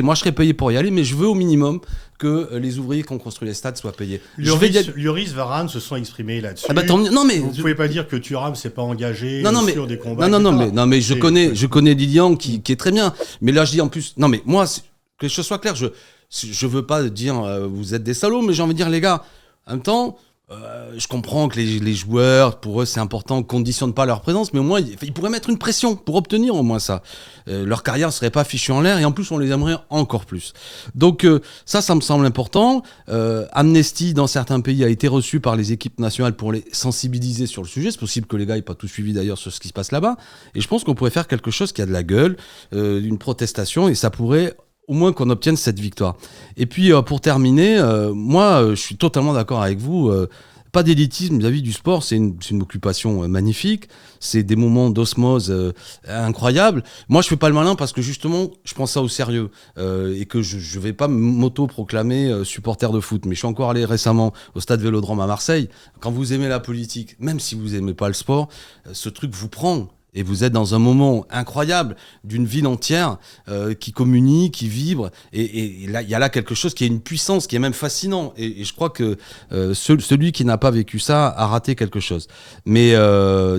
moi je serai payé pour y aller, mais je veux au minimum que les ouvriers qui ont construit les stades soient payés. Lloris, Varane se sont exprimés là-dessus. Ah bah, non, mais vous ne pouvez pas dire que Thuram s'est pas engagé sur des combats. Non, mais je connais Lilian qui est très bien. Mais là, je dis en plus, non, mais moi, que les choses soient claires, je veux pas dire vous êtes des salauds, mais j'ai envie de dire les gars, en même temps, je comprends que les joueurs, pour eux, c'est important, ne conditionnent pas leur présence, mais au moins, ils pourraient mettre une pression pour obtenir au moins ça. Leur carrière ne serait pas fichue en l'air, et en plus, on les aimerait encore plus. Donc, ça me semble important. Amnesty, dans certains pays, a été reçu par les équipes nationales pour les sensibiliser sur le sujet. C'est possible que les gars n'aient pas tout suivi d'ailleurs sur ce qui se passe là-bas. Et je pense qu'on pourrait faire quelque chose qui a de la gueule, une protestation, et ça pourrait au moins qu'on obtienne cette victoire. Et puis, pour terminer, moi, je suis totalement d'accord avec vous. Pas d'élitisme vis-à-vis du sport, c'est une occupation magnifique. C'est des moments d'osmose incroyables. Moi, je fais pas le malin parce que justement, je prends ça au sérieux et que je vais pas m'auto-proclamer supporter de foot. Mais je suis encore allé récemment au stade Vélodrome à Marseille. Quand vous aimez la politique, même si vous aimez pas le sport, ce truc vous prend. Et vous êtes dans un moment incroyable d'une ville entière qui communie, qui vibre. Et là, il y a là quelque chose qui a une puissance, qui est même fascinant. Et je crois que celui qui n'a pas vécu ça a raté quelque chose. Mais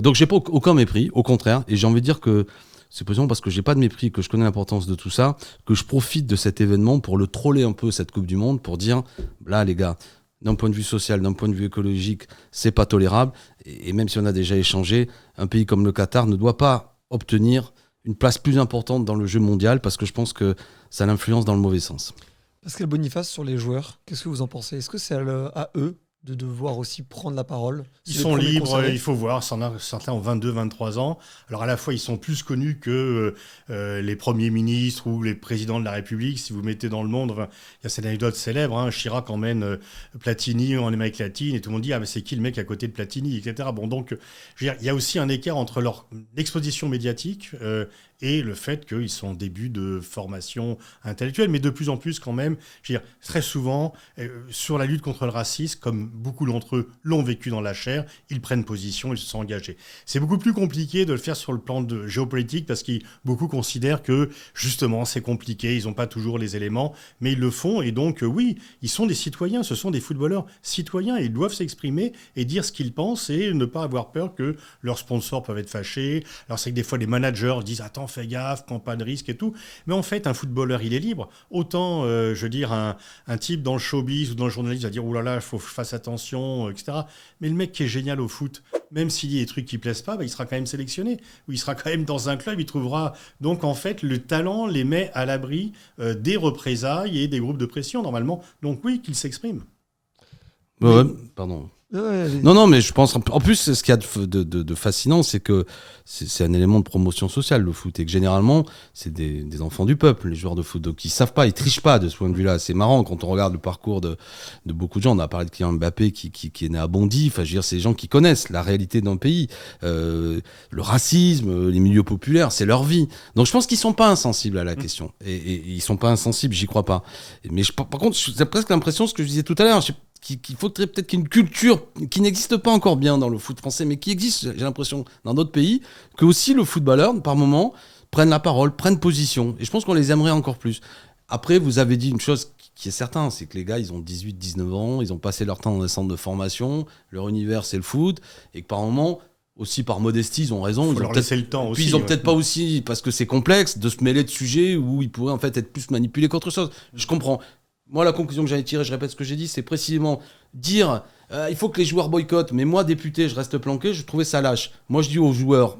donc, j'ai pas aucun mépris, au contraire. Et j'ai envie de dire que c'est possible parce que j'ai pas de mépris, que je connais l'importance de tout ça, que je profite de cet événement pour le troller un peu, cette Coupe du Monde, pour dire, là, les gars, d'un point de vue social, d'un point de vue écologique, c'est pas tolérable. Et même si on a déjà échangé, un pays comme le Qatar ne doit pas obtenir une place plus importante dans le jeu mondial parce que je pense que ça l'influence dans le mauvais sens. Pascal Boniface, sur les joueurs, qu'est-ce que vous en pensez? Est-ce que c'est à eux de devoir aussi prendre la parole? Ils sont libres, il faut voir. Certains ont 22, 23 ans. Alors à la fois, ils sont plus connus que les premiers ministres ou les présidents de la République. Si vous mettez dans le monde, il y a cette anecdote célèbre, hein, Chirac emmène Platini en Amérique latine et tout le monde dit « Ah mais c'est qui le mec à côté de Platini ?» etc. Bon, donc, je veux dire, il y a aussi un écart entre leur exposition médiatique et le fait qu'ils sont en début de formation intellectuelle, mais de plus en plus quand même, je veux dire, très souvent, sur la lutte contre le racisme, comme beaucoup d'entre eux l'ont vécu dans la chair, ils prennent position, ils se sont engagés. C'est beaucoup plus compliqué de le faire sur le plan de géopolitique, parce que beaucoup considèrent que, justement, c'est compliqué, ils n'ont pas toujours les éléments, mais ils le font, et donc, oui, ils sont des citoyens, ce sont des footballeurs citoyens, et ils doivent s'exprimer et dire ce qu'ils pensent, et ne pas avoir peur que leurs sponsors peuvent être fâchés. Alors c'est que des fois, les managers disent « Attends, fais gaffe, prends pas de risques et tout. Mais en fait, un footballeur, il est libre. Autant, je veux dire, un type dans le showbiz ou dans le journalisme va dire « Ouh là là, il faut que je fasse attention, etc. » Mais le mec qui est génial au foot, même s'il dit des trucs qui plaisent pas, bah, il sera quand même sélectionné. Ou il sera quand même dans un club, il trouvera... Donc en fait, le talent les met à l'abri des représailles et des groupes de pression, normalement. Donc oui, qu'ils s'expriment. Ouais, pardon. Non, mais je pense... En plus, ce qu'il y a de fascinant, c'est que c'est un élément de promotion sociale, le foot. Et que généralement, c'est des enfants du peuple, les joueurs de foot. Donc, ils savent pas, ils trichent pas de ce point de vue-là. C'est marrant quand on regarde le parcours de beaucoup de gens. On a parlé de Kylian Mbappé qui est né à Bondy. Enfin, je veux dire, c'est des gens qui connaissent la réalité d'un pays. Le racisme, les milieux populaires, c'est leur vie. Donc, je pense qu'ils sont pas insensibles à la question. Et ils sont pas insensibles, j'y crois pas. Mais par contre, j'ai presque l'impression, ce que je disais tout à l'heure, qu'il faudrait peut-être qu'il y ait une culture qui n'existe pas encore bien dans le foot français, mais qui existe, j'ai l'impression, dans d'autres pays, que aussi le footballeur, par moment, prenne la parole, prenne position. Et je pense qu'on les aimerait encore plus. Après, vous avez dit une chose qui est certaine, c'est que les gars, ils ont 18-19 ans, ils ont passé leur temps dans des centres de formation, leur univers, c'est le foot, et que par moment, aussi par modestie, ils ont raison. Faut leur laisser le temps aussi. Puis ils ont peut-être pas aussi, parce que c'est complexe, de se mêler de sujets où ils pourraient en fait être plus manipulés qu'autre chose. Je comprends. Moi, la conclusion que j'allais tirer, je répète ce que j'ai dit, c'est précisément dire il faut que les joueurs boycottent, mais moi, député, je reste planqué, je trouvais ça lâche. Moi, je dis aux joueurs,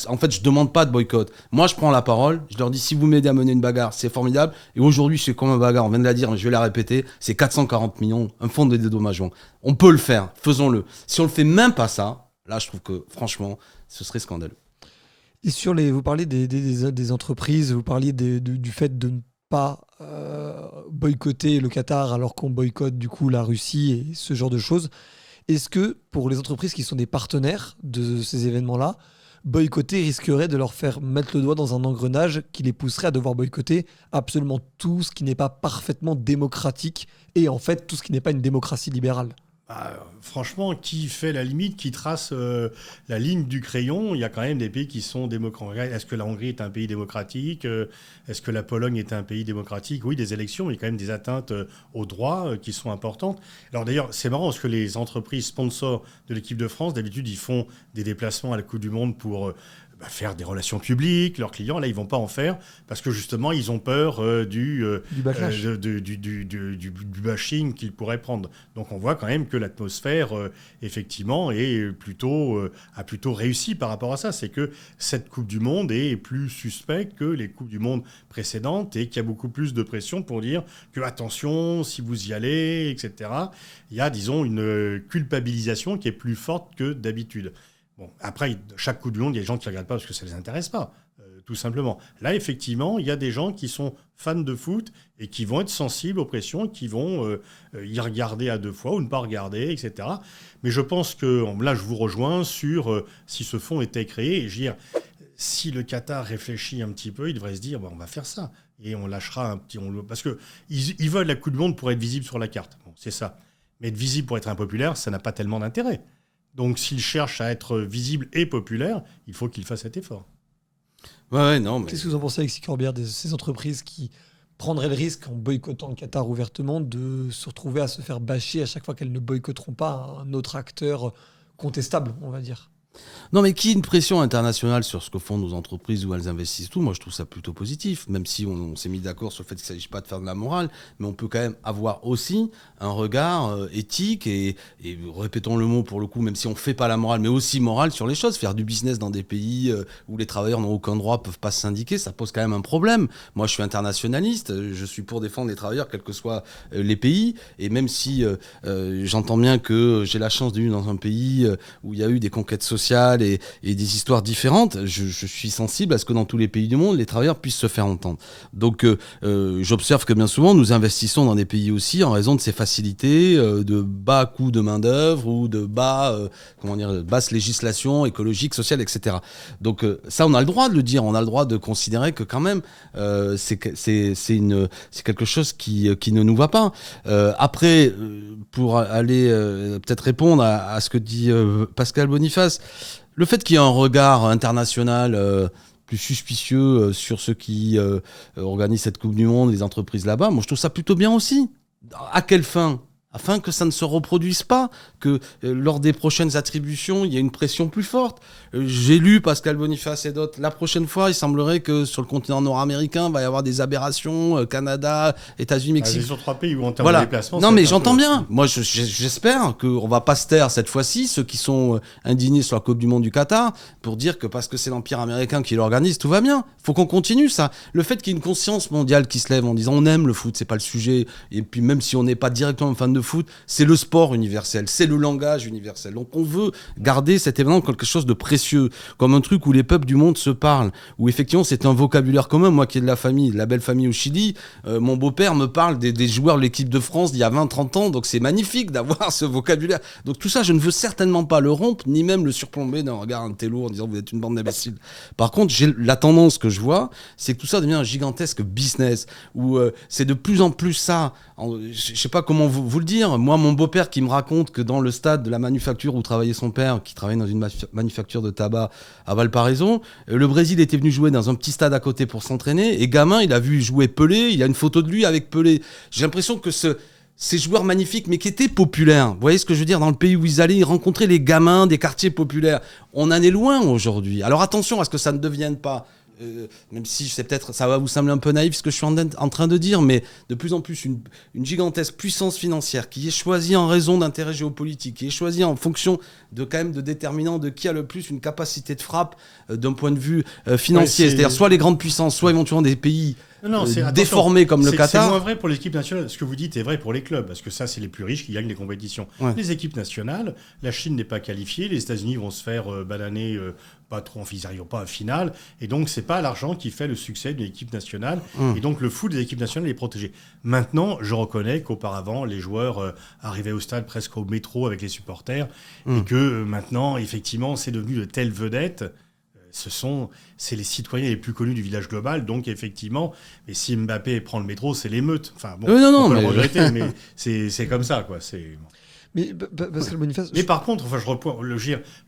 en fait, je demande pas de boycott. Moi, je prends la parole, je leur dis si vous m'aidez à mener une bagarre, c'est formidable. Et aujourd'hui, c'est comme une bagarre, on vient de la dire, mais je vais la répéter, c'est 440 millions, un fonds de dédommagement. On peut le faire, faisons-le. Si on le fait même pas ça, là, je trouve que, franchement, ce serait scandaleux. Et vous parliez des entreprises, vous parliez du fait de ne pas boycotter le Qatar alors qu'on boycotte du coup la Russie et ce genre de choses. Est-ce que pour les entreprises qui sont des partenaires de ces événements-là, boycotter risquerait de leur faire mettre le doigt dans un engrenage qui les pousserait à devoir boycotter absolument tout ce qui n'est pas parfaitement démocratique et en fait tout ce qui n'est pas une démocratie libérale? Franchement, qui fait la limite, qui trace la ligne du crayon? Il y a quand même des pays qui sont démocratiques. Est-ce que la Hongrie est un pays démocratique? Est-ce que la Pologne est un pays démocratique? Oui, des élections, mais il y a quand même des atteintes aux droits qui sont importantes. Alors d'ailleurs, c'est marrant parce que les entreprises sponsors de l'équipe de France, d'habitude, ils font des déplacements à la Coupe du Monde pour faire des relations publiques, leurs clients. Là, ils ne vont pas en faire parce que justement, ils ont peur du backlash. Du bashing qu'ils pourraient prendre. Donc, on voit quand même que l'atmosphère, effectivement, a plutôt réussi par rapport à ça. C'est que cette Coupe du Monde est plus suspecte que les Coupes du Monde précédentes et qu'il y a beaucoup plus de pression pour dire que, attention, si vous y allez, etc. Il y a, disons, une culpabilisation qui est plus forte que d'habitude. Bon, après, chaque Coupe du Monde, il y a des gens qui ne regardent pas parce que ça ne les intéresse pas, tout simplement. Là, effectivement, il y a des gens qui sont fans de foot et qui vont être sensibles aux pressions, qui vont y regarder à deux fois ou ne pas regarder, etc. Mais je pense que, là, je vous rejoins sur si ce fonds était créé. Et je veux dire, si le Qatar réfléchit un petit peu, il devrait se dire on va faire ça. Et on lâchera un petit... parce qu'ils veulent la Coupe du Monde pour être visible sur la carte. Bon, c'est ça. Mais être visible pour être impopulaire, ça n'a pas tellement d'intérêt. Donc, s'il cherche à être visible et populaire, il faut qu'il fasse cet effort. Non, mais... Qu'est-ce que vous en pensez, Alexis Corbière, de ces entreprises qui prendraient le risque, en boycottant le Qatar ouvertement, de se retrouver à se faire bâcher à chaque fois qu'elles ne boycotteront pas un autre acteur contestable, on va dire? Non, mais qu'il y ait une pression internationale sur ce que font nos entreprises, où elles investissent tout, moi je trouve ça plutôt positif, même si on s'est mis d'accord sur le fait qu'il ne s'agit pas de faire de la morale, mais on peut quand même avoir aussi un regard éthique et répétons le mot pour le coup, même si on ne fait pas la morale, mais aussi morale sur les choses. Faire du business dans des pays où les travailleurs n'ont aucun droit, ne peuvent pas se syndiquer, ça pose quand même un problème. Moi je suis internationaliste, je suis pour défendre les travailleurs, quels que soient les pays, et même si j'entends bien que j'ai la chance de vivre dans un pays où il y a eu des conquêtes sociales et des histoires différentes, je suis sensible à ce que dans tous les pays du monde, les travailleurs puissent se faire entendre. Donc j'observe que bien souvent, nous investissons dans des pays aussi en raison de ces facilités, de bas coûts de main-d'œuvre ou de basse législation écologique, sociale, etc. Donc ça, on a le droit de le dire, on a le droit de considérer que quand même, c'est quelque chose qui ne nous va pas. Après, pour aller peut-être répondre à ce que dit Pascal Boniface, le fait qu'il y ait un regard international plus suspicieux sur ceux qui organisent cette Coupe du Monde, les entreprises là-bas, moi je trouve ça plutôt bien aussi. À quelle fin ? Afin que ça ne se reproduise pas, que lors des prochaines attributions, il y ait une pression plus forte. J'ai lu Pascal Boniface et d'autres. La prochaine fois, il semblerait que sur le continent nord-américain, il va y avoir des aberrations, Canada, États-Unis, Mexique. C'est sur 3 pays où en termes de déplacement... Non, mais j'entends bien. Moi, j'espère qu'on ne va pas se taire cette fois-ci, ceux qui sont indignés sur la Coupe du Monde du Qatar, pour dire que parce que c'est l'Empire américain qui l'organise, tout va bien. Il faut qu'on continue ça. Le fait qu'il y ait une conscience mondiale qui se lève en disant on aime le foot, c'est pas le sujet. Et puis même si on n'est pas directement fan de foot, c'est le sport universel, c'est le langage universel. Donc on veut garder cet événement comme quelque chose de précieux, comme un truc où les peuples du monde se parlent, où effectivement c'est un vocabulaire commun. Moi qui ai de la belle famille au Chili, mon beau-père me parle des joueurs de l'équipe de France d'il y a 20-30 ans, donc c'est magnifique d'avoir ce vocabulaire. Donc tout ça, je ne veux certainement pas le rompre, ni même le surplomber d'un regard intello en disant vous êtes une bande d'imbéciles. Par contre, la tendance que je vois, c'est que tout ça devient un gigantesque business, où c'est de plus en plus ça, je ne sais pas comment vous le dites, dire. Moi, mon beau-père qui me raconte que dans le stade de la manufacture où travaillait son père, qui travaillait dans une manufacture de tabac à Valparaiso, le Brésil était venu jouer dans un petit stade à côté pour s'entraîner. Et gamin, il a vu jouer Pelé. Il y a une photo de lui avec Pelé. J'ai l'impression que ces joueurs magnifiques, mais qui étaient populaires. Vous voyez ce que je veux dire? Dans le pays où ils allaient, ils rencontraient les gamins des quartiers populaires. On en est loin aujourd'hui. Alors attention à ce que ça ne devienne pas... même si c'est peut-être, ça va vous sembler un peu naïf ce que je suis en train de dire, mais de plus en plus une gigantesque puissance financière qui est choisie en raison d'intérêts géopolitiques, qui est choisie en fonction de quand même de déterminants de qui a le plus une capacité de frappe d'un point de vue financier. C'est-à-dire soit les grandes puissances, soit éventuellement des pays déformés comme le Qatar. C'est moins vrai pour l'équipe nationale. Ce que vous dites est vrai pour les clubs, parce que ça, c'est les plus riches qui gagnent les compétitions. Ouais. Les équipes nationales, la Chine n'est pas qualifiée, les États-Unis vont se faire bananer pas trop, ils n'arriveront pas à finale, et donc c'est pas l'argent qui fait le succès d'une équipe nationale, et donc le foot des équipes nationales est protégé. Maintenant, je reconnais qu'auparavant, les joueurs arrivaient au stade presque au métro avec les supporters, et que maintenant, effectivement, c'est devenu de telles vedettes. C'est les citoyens les plus connus du village global, donc effectivement, et si Mbappé prend le métro, c'est l'émeute. Enfin bon, on peut le regretter, mais c'est comme ça, quoi. Mais Pascal Boniface. Mais par contre, enfin, je reprends le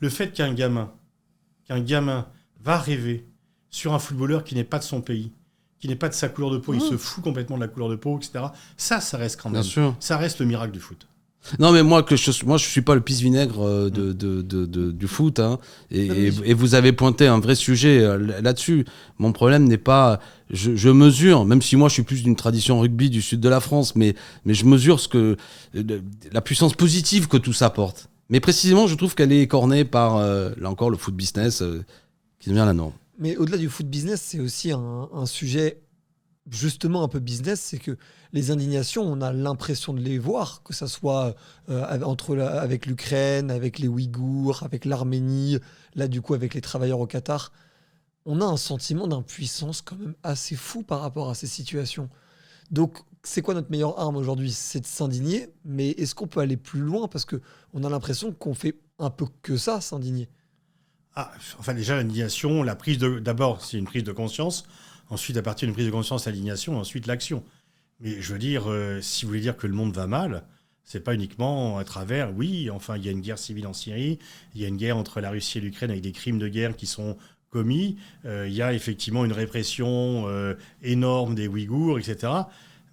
fait qu'un gamin va rêver sur un footballeur qui n'est pas de son pays, qui n'est pas de sa couleur de peau, il se fout complètement de la couleur de peau, etc. Ça reste quand même. Bien sûr. Ça reste le miracle du foot. Non, mais moi je suis pas le pisse-vinaigre du foot, hein, et vous avez pointé un vrai sujet là-dessus. Mon problème n'est pas, je mesure, même si moi je suis plus d'une tradition rugby du sud de la France, mais je mesure la puissance positive que tout ça porte. Mais précisément, je trouve qu'elle est écornée par, là encore, le foot business qui devient la norme. Mais au-delà du foot business, c'est aussi un sujet justement un peu business, c'est que les indignations, on a l'impression de les voir, que ça soit avec l'Ukraine, avec les Ouïghours, avec l'Arménie, là du coup avec les travailleurs au Qatar. On a un sentiment d'impuissance quand même assez fou par rapport à ces situations. Donc c'est quoi notre meilleure arme aujourd'hui? C'est de s'indigner, mais est-ce qu'on peut aller plus loin? Parce qu'on a l'impression qu'on fait un peu que ça, s'indigner. Enfin déjà l'indignation, d'abord c'est une prise de conscience. Ensuite, à partir d'une prise de conscience, l'indignation, ensuite l'action. Mais je veux dire, si vous voulez dire que le monde va mal, c'est pas uniquement à travers, oui, enfin, il y a une guerre civile en Syrie, il y a une guerre entre la Russie et l'Ukraine avec des crimes de guerre qui sont commis, il y a effectivement une répression énorme des Ouïghours, etc.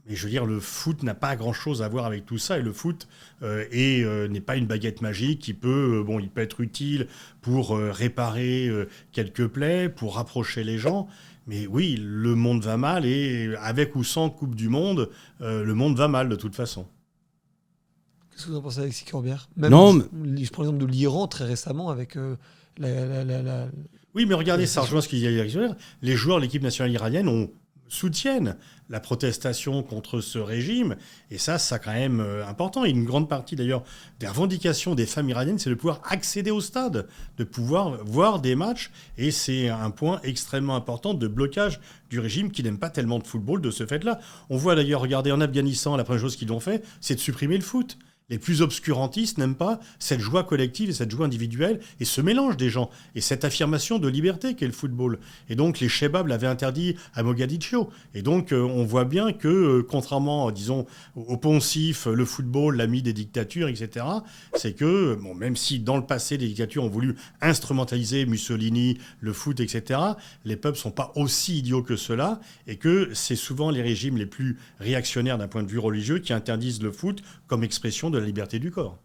Mais je veux dire, le foot n'a pas grand-chose à voir avec tout ça, et le foot n'est pas une baguette magique qui peut, il peut être utile pour réparer quelques plaies, pour rapprocher les gens. Mais oui, le monde va mal, et avec ou sans Coupe du Monde, le monde va mal de toute façon. Qu'est-ce que vous en pensez, Alexis Corbière? Je prends l'exemple de l'Iran très récemment avec Oui, mais regardez, ça rejoint ce qu'il y a hier. Les joueurs de l'équipe nationale iranienne soutiennent la protestation contre ce régime, et ça quand même important. Et une grande partie d'ailleurs des revendications des femmes iraniennes, c'est de pouvoir accéder au stade, de pouvoir voir des matchs, et c'est un point extrêmement important de blocage du régime qui n'aime pas tellement de football de ce fait-là. On voit d'ailleurs, regardez, en Afghanistan, la première chose qu'ils ont fait, c'est de supprimer le foot. Les plus obscurantistes n'aiment pas cette joie collective et cette joie individuelle et ce mélange des gens et cette affirmation de liberté qu'est le football. Et donc les Chebabs l'avaient interdit à Mogadiscio. Et donc on voit bien que, contrairement, disons, au poncif, le football, l'ami des dictatures, etc., c'est que, même si dans le passé les dictatures ont voulu instrumentaliser Mussolini, le foot, etc., les peuples ne sont pas aussi idiots que cela, et que c'est souvent les régimes les plus réactionnaires d'un point de vue religieux qui interdisent le foot comme expression de la liberté du corps.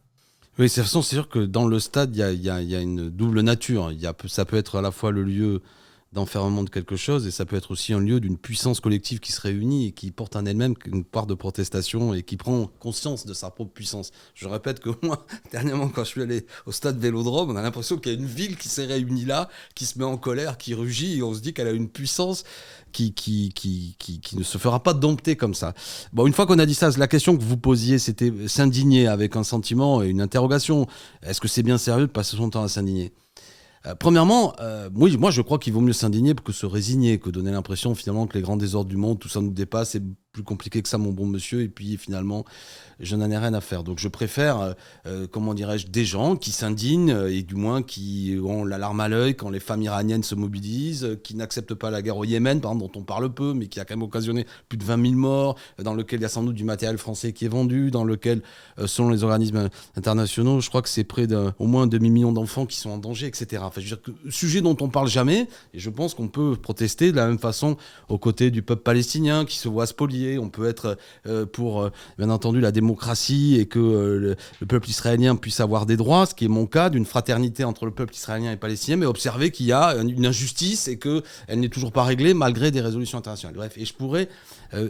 Oui, de toute façon, c'est sûr que dans le stade, il y a une double nature. Ça peut être à la fois le lieu d'enfermement de quelque chose, et ça peut être aussi un lieu d'une puissance collective qui se réunit et qui porte en elle-même une part de protestation et qui prend conscience de sa propre puissance. Je répète que moi, dernièrement, quand je suis allé au stade Vélodrome, on a l'impression qu'il y a une ville qui s'est réunie là, qui se met en colère, qui rugit, et on se dit qu'elle a une puissance qui ne se fera pas dompter comme ça. Bon, une fois qu'on a dit ça, la question que vous posiez, c'était s'indigner avec un sentiment et une interrogation. Est-ce que c'est bien sérieux de passer son temps à s'indigner ? Premièrement, oui, moi je crois qu'il vaut mieux s'indigner que se résigner, que donner l'impression finalement que les grands désordres du monde, tout ça nous dépasse, et plus compliqué que ça, mon bon monsieur, et puis finalement, je n'en ai rien à faire. Donc je préfère, comment dirais-je, des gens qui s'indignent, et du moins qui ont la larme à l'œil quand les femmes iraniennes se mobilisent, qui n'acceptent pas la guerre au Yémen, par exemple, dont on parle peu, mais qui a quand même occasionné plus de 20 000 morts, dans lequel il y a sans doute du matériel français qui est vendu, dans lequel, selon les organismes internationaux, je crois que c'est près d'au moins un demi-million d'enfants qui sont en danger, etc. Enfin, je veux dire que sujet dont on parle jamais, et je pense qu'on peut protester de la même façon aux côtés du peuple palestinien qui se voit spolié. On peut être pour, bien entendu, la démocratie et que le peuple israélien puisse avoir des droits, ce qui est mon cas, d'une fraternité entre le peuple israélien et palestinien, mais observer qu'il y a une injustice et qu'elle n'est toujours pas réglée malgré des résolutions internationales. Bref, et je pourrais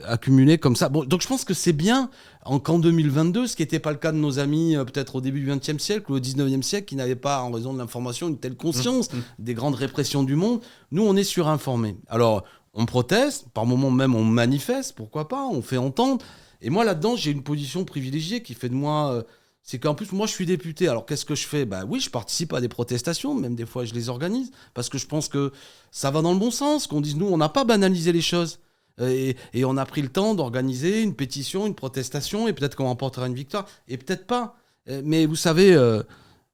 accumuler comme ça. Bon, donc je pense que c'est bien qu'en 2022, ce qui n'était pas le cas de nos amis peut-être au début du XXe siècle ou au XIXe siècle, qui n'avaient pas, en raison de l'information, une telle conscience des grandes répressions du monde. Nous, on est surinformés. Alors, on proteste, par moments même on manifeste, pourquoi pas, on fait entendre. Et moi, là-dedans, j'ai une position privilégiée qui fait de moi... c'est qu'en plus, moi, je suis député. Alors, qu'est-ce que je fais ? Bah oui, je participe à des protestations, même des fois, je les organise, parce que je pense que ça va dans le bon sens, qu'on dise, nous, on n'a pas banalisé les choses. Et on a pris le temps d'organiser une pétition, une protestation, et peut-être qu'on remportera une victoire, et peut-être pas. Mais vous savez,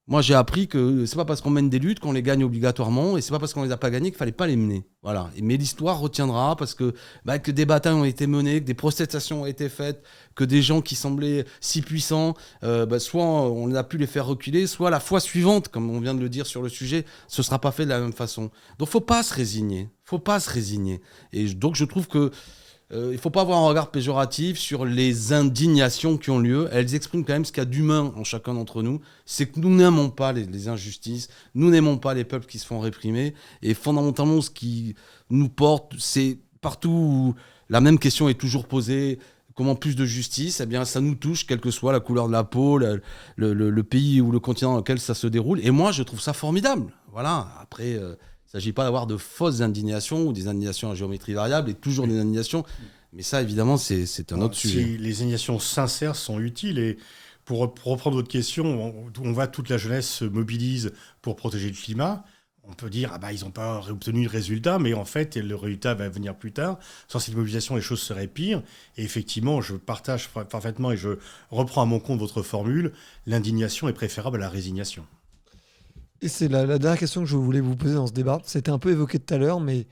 moi j'ai appris que c'est pas parce qu'on mène des luttes qu'on les gagne obligatoirement, et c'est pas parce qu'on les a pas gagnées qu'il fallait pas les mener. Voilà. Mais l'histoire retiendra parce que des batailles ont été menées, que des protestations ont été faites, que des gens qui semblaient si puissants, soit on a pu les faire reculer, soit la fois suivante, comme on vient de le dire sur le sujet, ce sera pas fait de la même façon. Donc faut pas se résigner. Et donc je trouve que il faut pas avoir un regard péjoratif sur les indignations qui ont lieu. Elles expriment quand même ce qu'il y a d'humain en chacun d'entre nous. C'est que nous n'aimons pas les injustices, nous n'aimons pas les peuples qui se font réprimer. Et fondamentalement, ce qui nous porte, c'est partout où la même question est toujours posée. Comment plus de justice ? Eh bien, ça nous touche, quelle que soit la couleur de la peau, le pays ou le continent dans lequel ça se déroule. Et moi, je trouve ça formidable. Voilà. Après... il ne s'agit pas d'avoir de fausses indignations ou des indignations à géométrie variable et toujours des indignations. Mais ça, évidemment, c'est un autre sujet. Si les indignations sincères sont utiles. Et pour reprendre votre question, on voit toute la jeunesse se mobilise pour protéger le climat. On peut dire, ils n'ont pas obtenu de résultat, mais en fait, le résultat va venir plus tard. Sans cette mobilisation, les choses seraient pires. Et effectivement, je partage parfaitement et je reprends à mon compte votre formule, l'indignation est préférable à la résignation. Et c'est la dernière question que je voulais vous poser dans ce débat. C'était un peu évoqué tout à l'heure, mais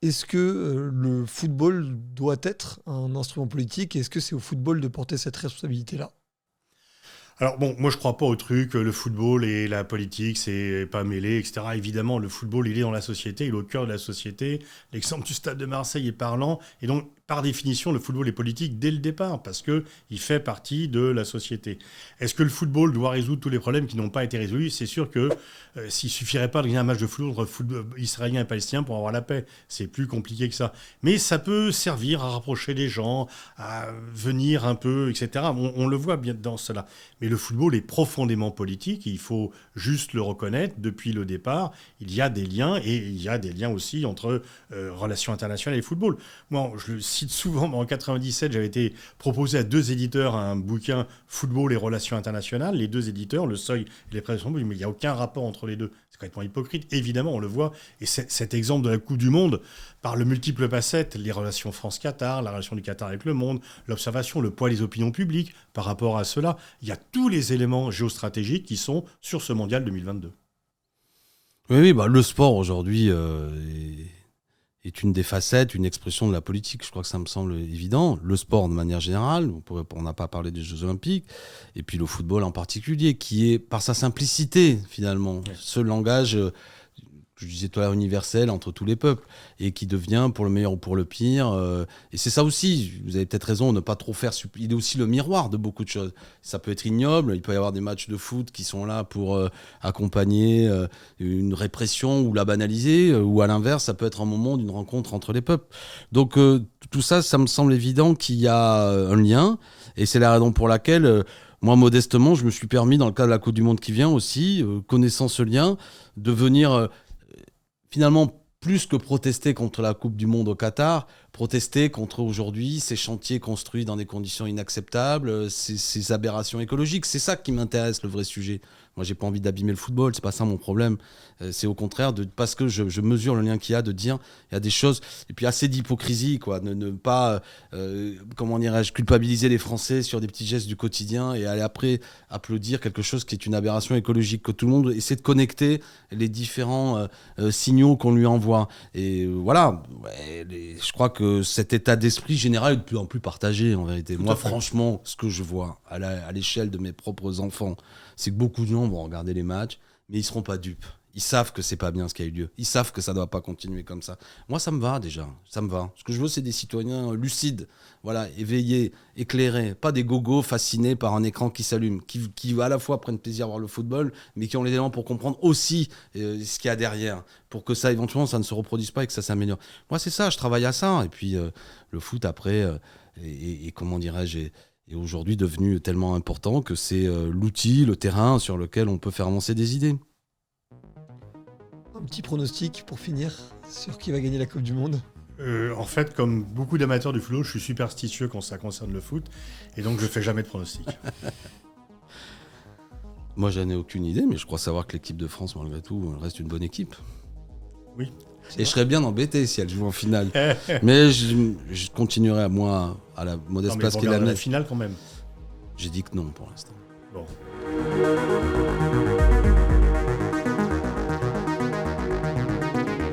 est-ce que le football doit être un instrument politique ? Est-ce que c'est au football de porter cette responsabilité-là ? Alors bon, moi je crois pas au truc, le football et la politique, c'est pas mêlé, etc. Évidemment, le football, il est dans la société, il est au cœur de la société. L'exemple du Stade de Marseille est parlant. Et donc, par définition, le football est politique dès le départ, parce qu'il fait partie de la société. Est-ce que le football doit résoudre tous les problèmes qui n'ont pas été résolus ? C'est sûr que s'il suffirait pas de gagner un match de football entre football israélien et palestinien pour avoir la paix, c'est plus compliqué que ça. Mais ça peut servir à rapprocher les gens, à venir un peu, etc. On le voit bien dans cela. Mais le football est profondément politique, il faut juste le reconnaître. Depuis le départ, il y a des liens, et il y a des liens aussi entre relations internationales et football. Moi, je le cite souvent, en 1997, j'avais été proposé à 2 éditeurs un bouquin Football et relations internationales. Les 2 éditeurs, Le Seuil et Les Presses, mais il n'y a aucun rapport entre les deux. C'est complètement hypocrite. Évidemment, on le voit. Et cet exemple de la Coupe du Monde, par le multiple facettes, les relations France-Qatar, la relation du Qatar avec le monde, l'observation, le poids des opinions publiques par rapport à cela, il y a tous les éléments géostratégiques qui sont sur ce mondial 2022. Oui, le sport aujourd'hui est une des facettes, une expression de la politique. Je crois que ça me semble évident. Le sport de manière générale, on n'a pas parlé des Jeux Olympiques, et puis le football en particulier, qui est par sa simplicité finalement, ce langage, je disais tout à l'heure, universel entre tous les peuples, et qui devient pour le meilleur ou pour le pire. Et c'est ça aussi, vous avez peut-être raison, ne pas trop faire... Il est aussi le miroir de beaucoup de choses. Ça peut être ignoble, il peut y avoir des matchs de foot qui sont là pour accompagner une répression ou la banaliser, ou à l'inverse, ça peut être un moment d'une rencontre entre les peuples. Donc tout ça, ça me semble évident qu'il y a un lien, et c'est la raison pour laquelle... moi, modestement, je me suis permis, dans le cas de la Coupe du Monde qui vient aussi, connaissant ce lien, de venir... finalement, plus que protester contre la Coupe du Monde au Qatar, protester contre aujourd'hui ces chantiers construits dans des conditions inacceptables, ces aberrations écologiques. C'est ça qui m'intéresse, le vrai sujet. Moi, j'ai pas envie d'abîmer le football, c'est pas ça mon problème. C'est au contraire, parce que je mesure le lien qu'il y a, de dire il y a des choses, et puis assez d'hypocrisie, quoi. Ne pas, comment dirais-je, culpabiliser les Français sur des petits gestes du quotidien et aller après applaudir quelque chose qui est une aberration écologique, que tout le monde essaie de connecter les différents signaux qu'on lui envoie. Et voilà, je crois que cet état d'esprit général est de plus en plus partagé, en vérité. Moi, franchement, ce que je vois à l'échelle de mes propres enfants, c'est que beaucoup de gens vont regarder les matchs, mais ils seront pas dupes. Ils savent que c'est pas bien ce qui a eu lieu. Ils savent que ça doit pas continuer comme ça. Moi, ça me va déjà. Ça me va. Ce que je veux, c'est des citoyens lucides, voilà, éveillés, éclairés, pas des gogos fascinés par un écran qui s'allume, qui à la fois prennent plaisir à voir le football, mais qui ont les éléments pour comprendre aussi ce qu'il y a derrière, pour que ça, éventuellement, ça ne se reproduise pas et que ça s'améliore. Moi, c'est ça. Je travaille à ça. Et puis, le foot, après, et comment dirais-je, est aujourd'hui devenu tellement important que c'est l'outil, le terrain sur lequel on peut faire avancer des idées. Un petit pronostic pour finir sur qui va gagner la Coupe du Monde. En fait, comme beaucoup d'amateurs du football, je suis superstitieux quand ça concerne le foot, et donc je fais jamais de pronostic. Moi, j'en ai aucune idée, mais je crois savoir que l'équipe de France, malgré tout, reste une bonne équipe. Oui. Et je serais bien embêté si elle joue en finale. Mais je continuerai, moi, à la modeste place qu'il a la finale quand même. J'ai dit que non pour l'instant. Bon.